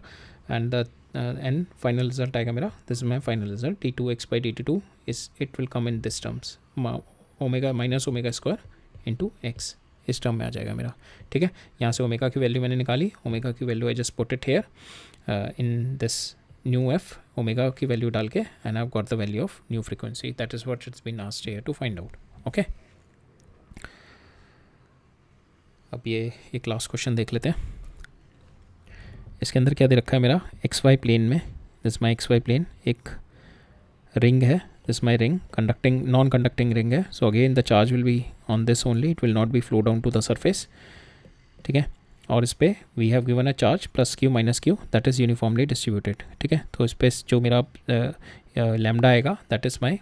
and the end final result आएगा मेरा, this is my final result, d2x by dt2 is it will come in this terms, omega minus omega square into x, इस term में आ जाएगा मेरा, ठीक है। यहाँ से ओमेगा की वैल्यू मैंने निकाली, ओमेगा की value I just put it here in this new f, omega की वैल्यू डाल के, and I have got the value of new frequency, that is what it's been asked here to find out, okay. अब ये एक last question देख लेते हैं, इसके अंदर क्या दे रखा है मेरा, XY प्लेन में, दिस माई XY प्लेन, एक रिंग है, this my ring, conducting non conducting ring है, so again the charge will be on this only, it will not be flow down to the surface, ठीक है, और इस पर we have given a charge +q -q that is uniformly distributed, ठीक है। तो इस पर जो मेरा लैम्डा आएगा that is my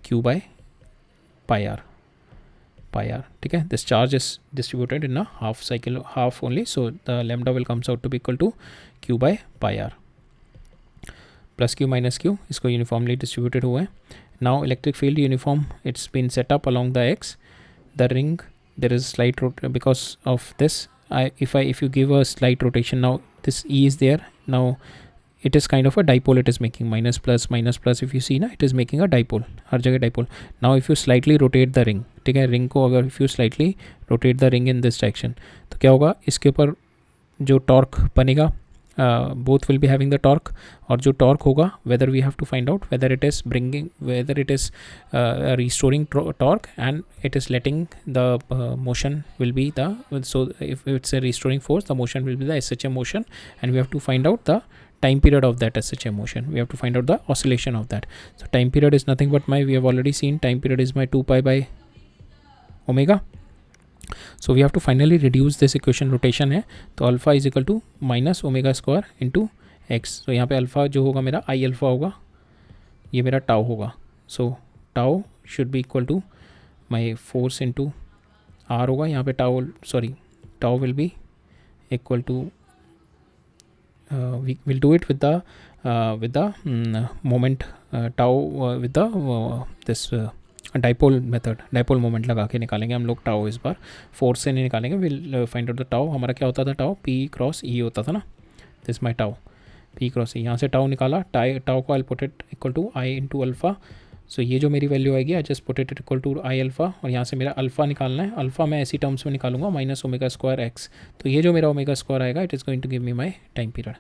q by pi are, ठीक है, this charge is distributed in a half cycle, half only, so the lambda will comes out to be equal to q by pi r, +q -q, इसको uniformly distributed हुआ है। Now electric field uniform, it's been set up along the x, the ring there is slight because of this, if you give a slight rotation, now this E is there, now it is kind of a dipole, it is making minus plus, if you see ना, it is making a dipole, हर जगह dipole। now if you slightly rotate the ring, ठीक है, ring को अगर if you slightly rotate the ring in this direction, तो क्या होगा, इसके ऊपर जो टॉर्क बनेगा, both will be having the torque, और जो torque होगा whether we have to find out whether it is restoring torque and it is letting the motion will be the, so if it's a restoring force, the motion will be the SHM motion, and we have to find out the time period of that SHM motion. We have to find out the oscillation of that. So time period is nothing but we have already seen time period is my 2 pi by omega. So we have to finally reduce this equation, rotation है तो alpha is equal to minus omega square into x. तो यहाँ पे alpha जो होगा मेरा आई alpha होगा, ये मेरा टाउ होगा. So tau should be equal to my force into r होगा. यहाँ पे tau, sorry, tau will be equal to, we will do it with the moment tau with the this dipole method, dipole moment लगा के निकालेंगे हम लोग tau. इस बार force से नहीं निकालेंगे. Will find out the tau. हमारा क्या होता था, टाउ पी क्रॉस ई होता था ना. This my tau p cross e. यहाँ से टाउ निकाला, टाउ को I put it equal to I into alpha. So ये जो मेरी वैल्यू आएगी, I just put it equal to I alpha, और यहाँ से मेरा अल्फ़ा निकालना है. अल्फ़ा मैं ऐसी टर्म्स में निकालूंगा, माइनस ओमेगा स्क्वायर एक्स. तो ये जो मेरा ओमेगा स्क्वायर आएगा, it is going to give me my time period.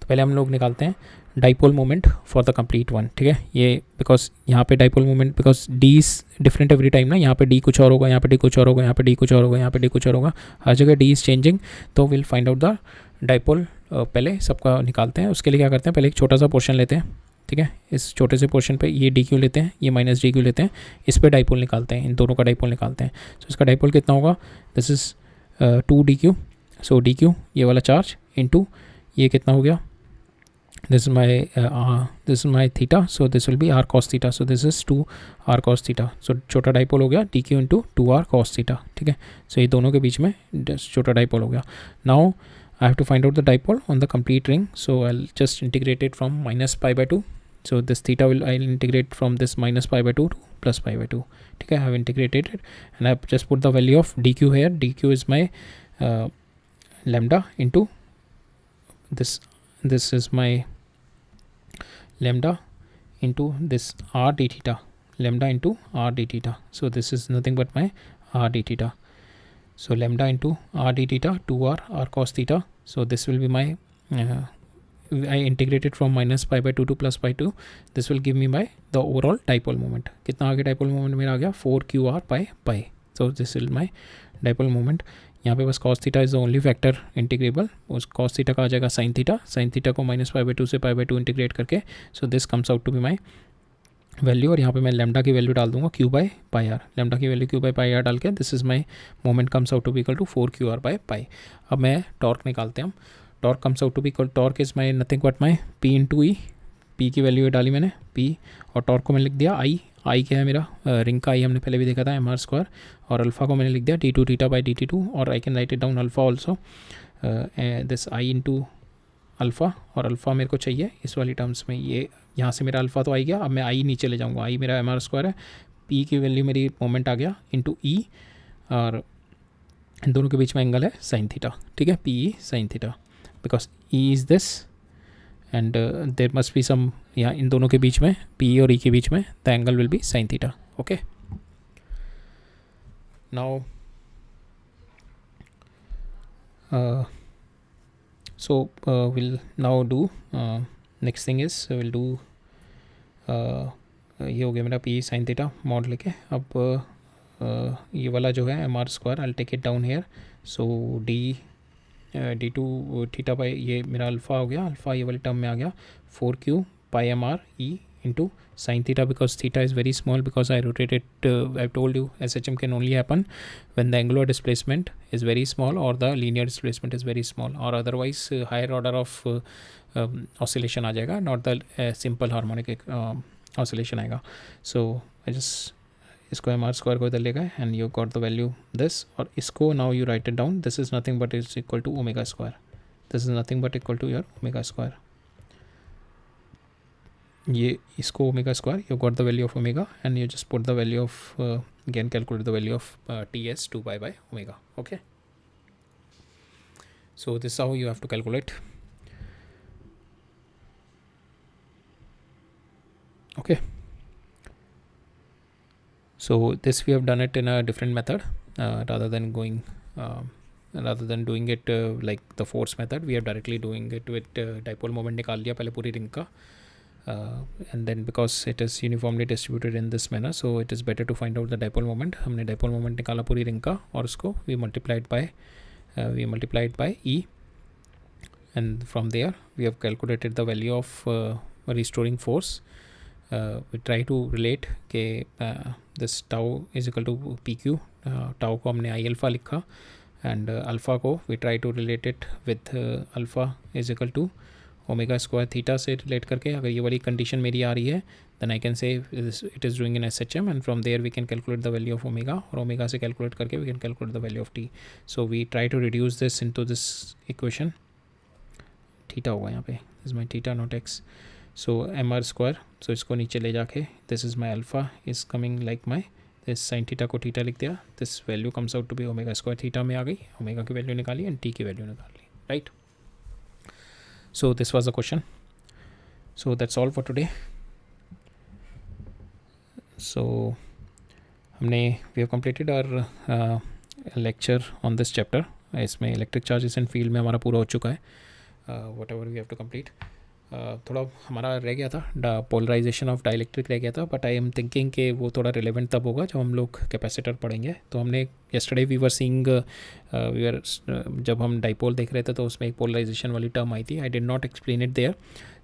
तो पहले हम लोग निकालते हैं dipole moment for the complete one. ठीक है, ये बिकॉज यहाँ पे dipole moment, because d is different every time ना. यहाँ पे डी कुछ और होगा, यहाँ पे डी कुछ और होगा, यहाँ पे डी कुछ और होगा, यहाँ पे डी कुछ और होगा, हर जगह डी इज़ चेंजिंग. तो will find out the dipole. पहले सबका निकालते हैं. उसके लिए क्या करते हैं, पहले एक छोटा सा पोर्शन लेते हैं. ठीक है, इस छोटे से पोर्शन पे ये डी क्यू लेते हैं, ये माइनस डी क्यू लेते हैं, इस पर डाइपोल निकालते हैं, इन दोनों का डाइपोल निकालते हैं. सो इसका डाइपोल कितना होगा, this is 2 D Q. So D Q ये वाला चार्ज इंटू ये कितना हो गया, this is my theta, so this will be r cos theta, so this is 2 r cos theta. so छोटा डाइपोल हो गया dq into 2r cos theta. ठीक है, so ये दोनों के बीच में छोटा डाइपोल हो गया. now I have to find out the dipole on the complete ring, so I'll just integrate it from minus pi by 2. so this theta I'll integrate from this minus pi by 2 to plus pi by 2. ठीक है, I have integrated it and I have just put the value of dq here. dq is my lambda into this is my lambda into this r d theta, lambda into r d theta. so this is nothing but my r d theta. so lambda into r d theta 2r r cos theta. so this will be my I integrated from minus pi by 2 to plus pi 2. this will give me my the overall dipole moment. कितना आ गया dipole moment मेरा आ गया 4qr by pi. so this is my dipole moment. यहाँ पे बस cos theta is the only factor integrable. उस cos theta का आ जाएगा sin थीटा. sin थीटा को माइनस पाई बाई 2 से पाई बाई 2 इंटीग्रेट करके, so this comes out to be my value. और यहाँ पे मैं लैम्डा की वैल्यू डाल दूंगा q by pi R. Lambda की value q by pi R डाल के this is my moment comes out to be equal to 4qr by pi. अब मैं टॉर्क निकालते हैं हम. Torque comes out to be equal, torque is my nothing but my p into E. P की value डाली मैंने p, और torque को मैंने लिख दिया आई. आई क्या है मेरा, रिंग का आई हमने पहले भी देखा था, एम आर स्क्वायर. और अल्फ़ा को मैंने लिख दिया D two theta by D T two. और I can write it down alpha also, this I into alpha. और अल्फ़ा मेरे को चाहिए इस वाली टर्म्स में. ये यहाँ से मेरा अल्फ़ा तो आई गया. अब मैं आई नीचे ले जाऊँगा. आई मेरा एम आर स्क्वायर है, पी की वैल्यू मेरी मोमेंट आ गया इंटू ई, और इन दोनों के बीच में एंगल है साइन थीटा. ठीक है, p e sine theta, because e is this and there must be some, यहाँ इन दोनों के बीच में पी और ई के बीच में the angle will be sign theta. Okay, now so we'll now do next thing is we'll do ये हो गया मेरा पी साइन थीटा मॉड लेके. अब ये वाला जो है m are square I take it down here. So d two theta by ये मेरा अल्फ़ा हो गया. अल्फ़ा ये वाली टर्म में आ गया 4q pi M R E into sin theta, because theta is very small, because I rotated, I've told you SHM can only happen when the angular displacement is very small or the linear displacement is very small, or otherwise higher order of oscillation आ जाएगा, not the simple harmonic oscillation आएगा. so I just इसको m are square को इधर ले गए and you got the value this. और इसको now you write it down. This is nothing but is equal to omega square. This is nothing but equal to your omega square. ये इसको omega square, you got the value of omega and you just put the value of again calculate the value of t is 2 pi by omega. Okay, so this how you have to calculate. Okay, so this we have done it in a different method rather than going rather than doing it like the force method, we are directly doing it with dipole moment निकाल लिया पहले पूरी ring का, and then because it is uniformly distributed in this manner, so it is better to find out the dipole moment. हमने dipole moment निकाला पूरी ring का और उसको we multiplied by E, and from there we have calculated the value of restoring force. We try to relate के this tau is equal to PQ, tau को हमने I alpha लिखा, and alpha को we try to relate it with alpha is equal to omega square theta से relate करके. अगर ये वाली कंडीशन मेरी आ रही है then I can say it is doing in SHM, and from there we can calculate the value of omega, और ओमेगा से कैलकुलेट करके we can calculate the value of t. So we try to reduce this into this equation. Theta होगा यहाँ पे, is my theta not x. So mr square, सो इसको नीचे ले जाके this is my alpha is coming like my this sine theta को theta लिख दिया. This value comes out to be omega square theta में आ गई, ओमेगा की वैल्यू निकाली एंड टी की वैल्यू निकाल ली, right. So this was the question. So that's all for today. So हमने we have completed our lecture on this chapter. इसमें electric charges and field में हमारा पूरा हो चुका है, whatever we have to complete. थोड़ा हमारा रह गया था पोलराइजेशन ऑफ डाइलेक्ट्रिक रह गया था, बट आई एम थिंकिंग कि वो थोड़ा रिलेवेंट तब होगा जब हम लोग कैपेसिटर पढ़ेंगे. तो हमने येस्टरडे वी वर सीइंग जब हम डाइपोल देख रहे थे तो उसमें एक पोलराइजेशन वाली टर्म आई थी. I did not explain it there.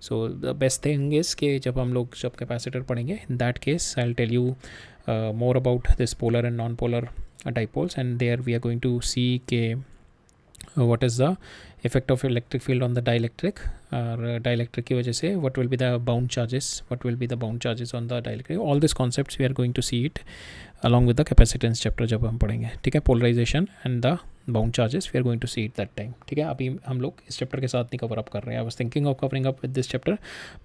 So the best thing is कि जब हम लोग कैपेसिटर पढ़ेंगे, in that case I will tell you more about this polar and non polar dipoles, and there we are going to see के what is the effect of electric field on the dielectric, और dielectric की वजह से what will be the bound charges on the dielectric. all these concepts we are going to see it along with the capacitance chapter जब हम पढ़ेंगे, ठीक है. polarization and the bound charges we are going to see it that time, ठीक है. अभी हम लोग इस चैप्टर के साथ नहीं कवर अप कर रहे हैं. I was thinking of covering up with this chapter,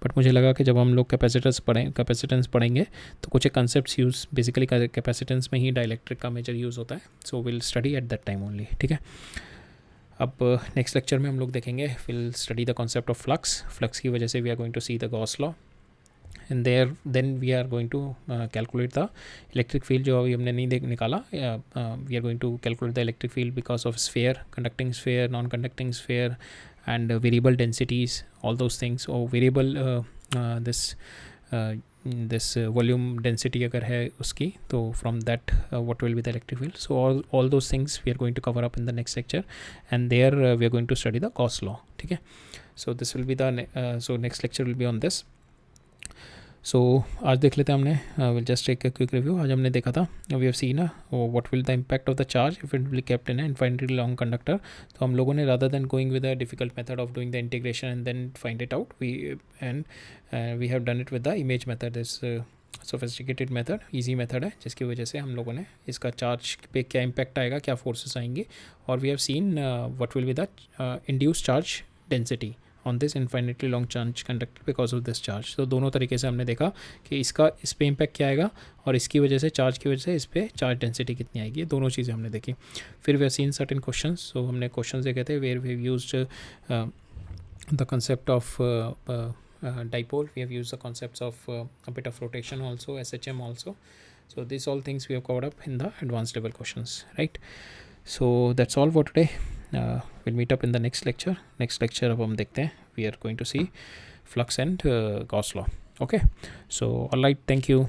but मुझे लगा कि जब हम लोग कैपेसिटेंस पढ़ेंगे तो कुछ कंसेप्ट यूज़ बेसिकली कैपेसिटेंस में ही डाइलेक्ट्रिक का मेजर यूज़ होता है. So will study at that time only, ठीक है. अब नेक्स्ट लेक्चर में हम लोग देखेंगे, will study the concept of flux की वजह से we are going to see the Gauss law, and then we are going to calculate the electric field जो अभी हमने नहीं निकाला. We are going to calculate the electric field because of sphere, conducting sphere, non conducting sphere, and variable densities, all those things. और variable this volume density अगर है उसकी, तो from that what will be the electric field. so all those things we are going to cover up in the next lecture, and there we are going to study the Gauss law, ठीक है. so this will be the so next lecture will be on this. so आज देख लेते हैं हमने, we'll just take a quick review. आज हमने देखा था, we have seen what will the impact of the charge if it will be kept in an infinitely long conductor. तो हम लोगों ने rather than going with a difficult method of doing the integration and then find it out, we have done it with the image method. this sophisticated method, easy method है, जिसकी वजह से हम लोगों ने इसका चार्ज पे क्या इम्पैक्ट आएगा, क्या फोर्सेस आएंगे, और we have seen what will be the induced charge density on this infinitely long charge conductor because of this charge. तो दोनों तरीके से हमने देखा कि इसका इस पे इम्पैक्ट क्या आएगा और इसकी वजह से, चार्ज की वजह से इस पे चार्ज डेंसिटी कितनी आएगी. ये दोनों चीज़ें हमने देखी. फिर we have seen certain questions. So हमने क्वेश्चंस देखे थे where we have used the concept of dipole. We have used the concepts of a bit of rotation also, SHM also. So these all things we have covered up in the advanced level questions, right? So that's all for today. We'll meet up in the next lecture. अब हम देखते हैं, we are going to see flux and Gauss law. Okay, so all right, thank you.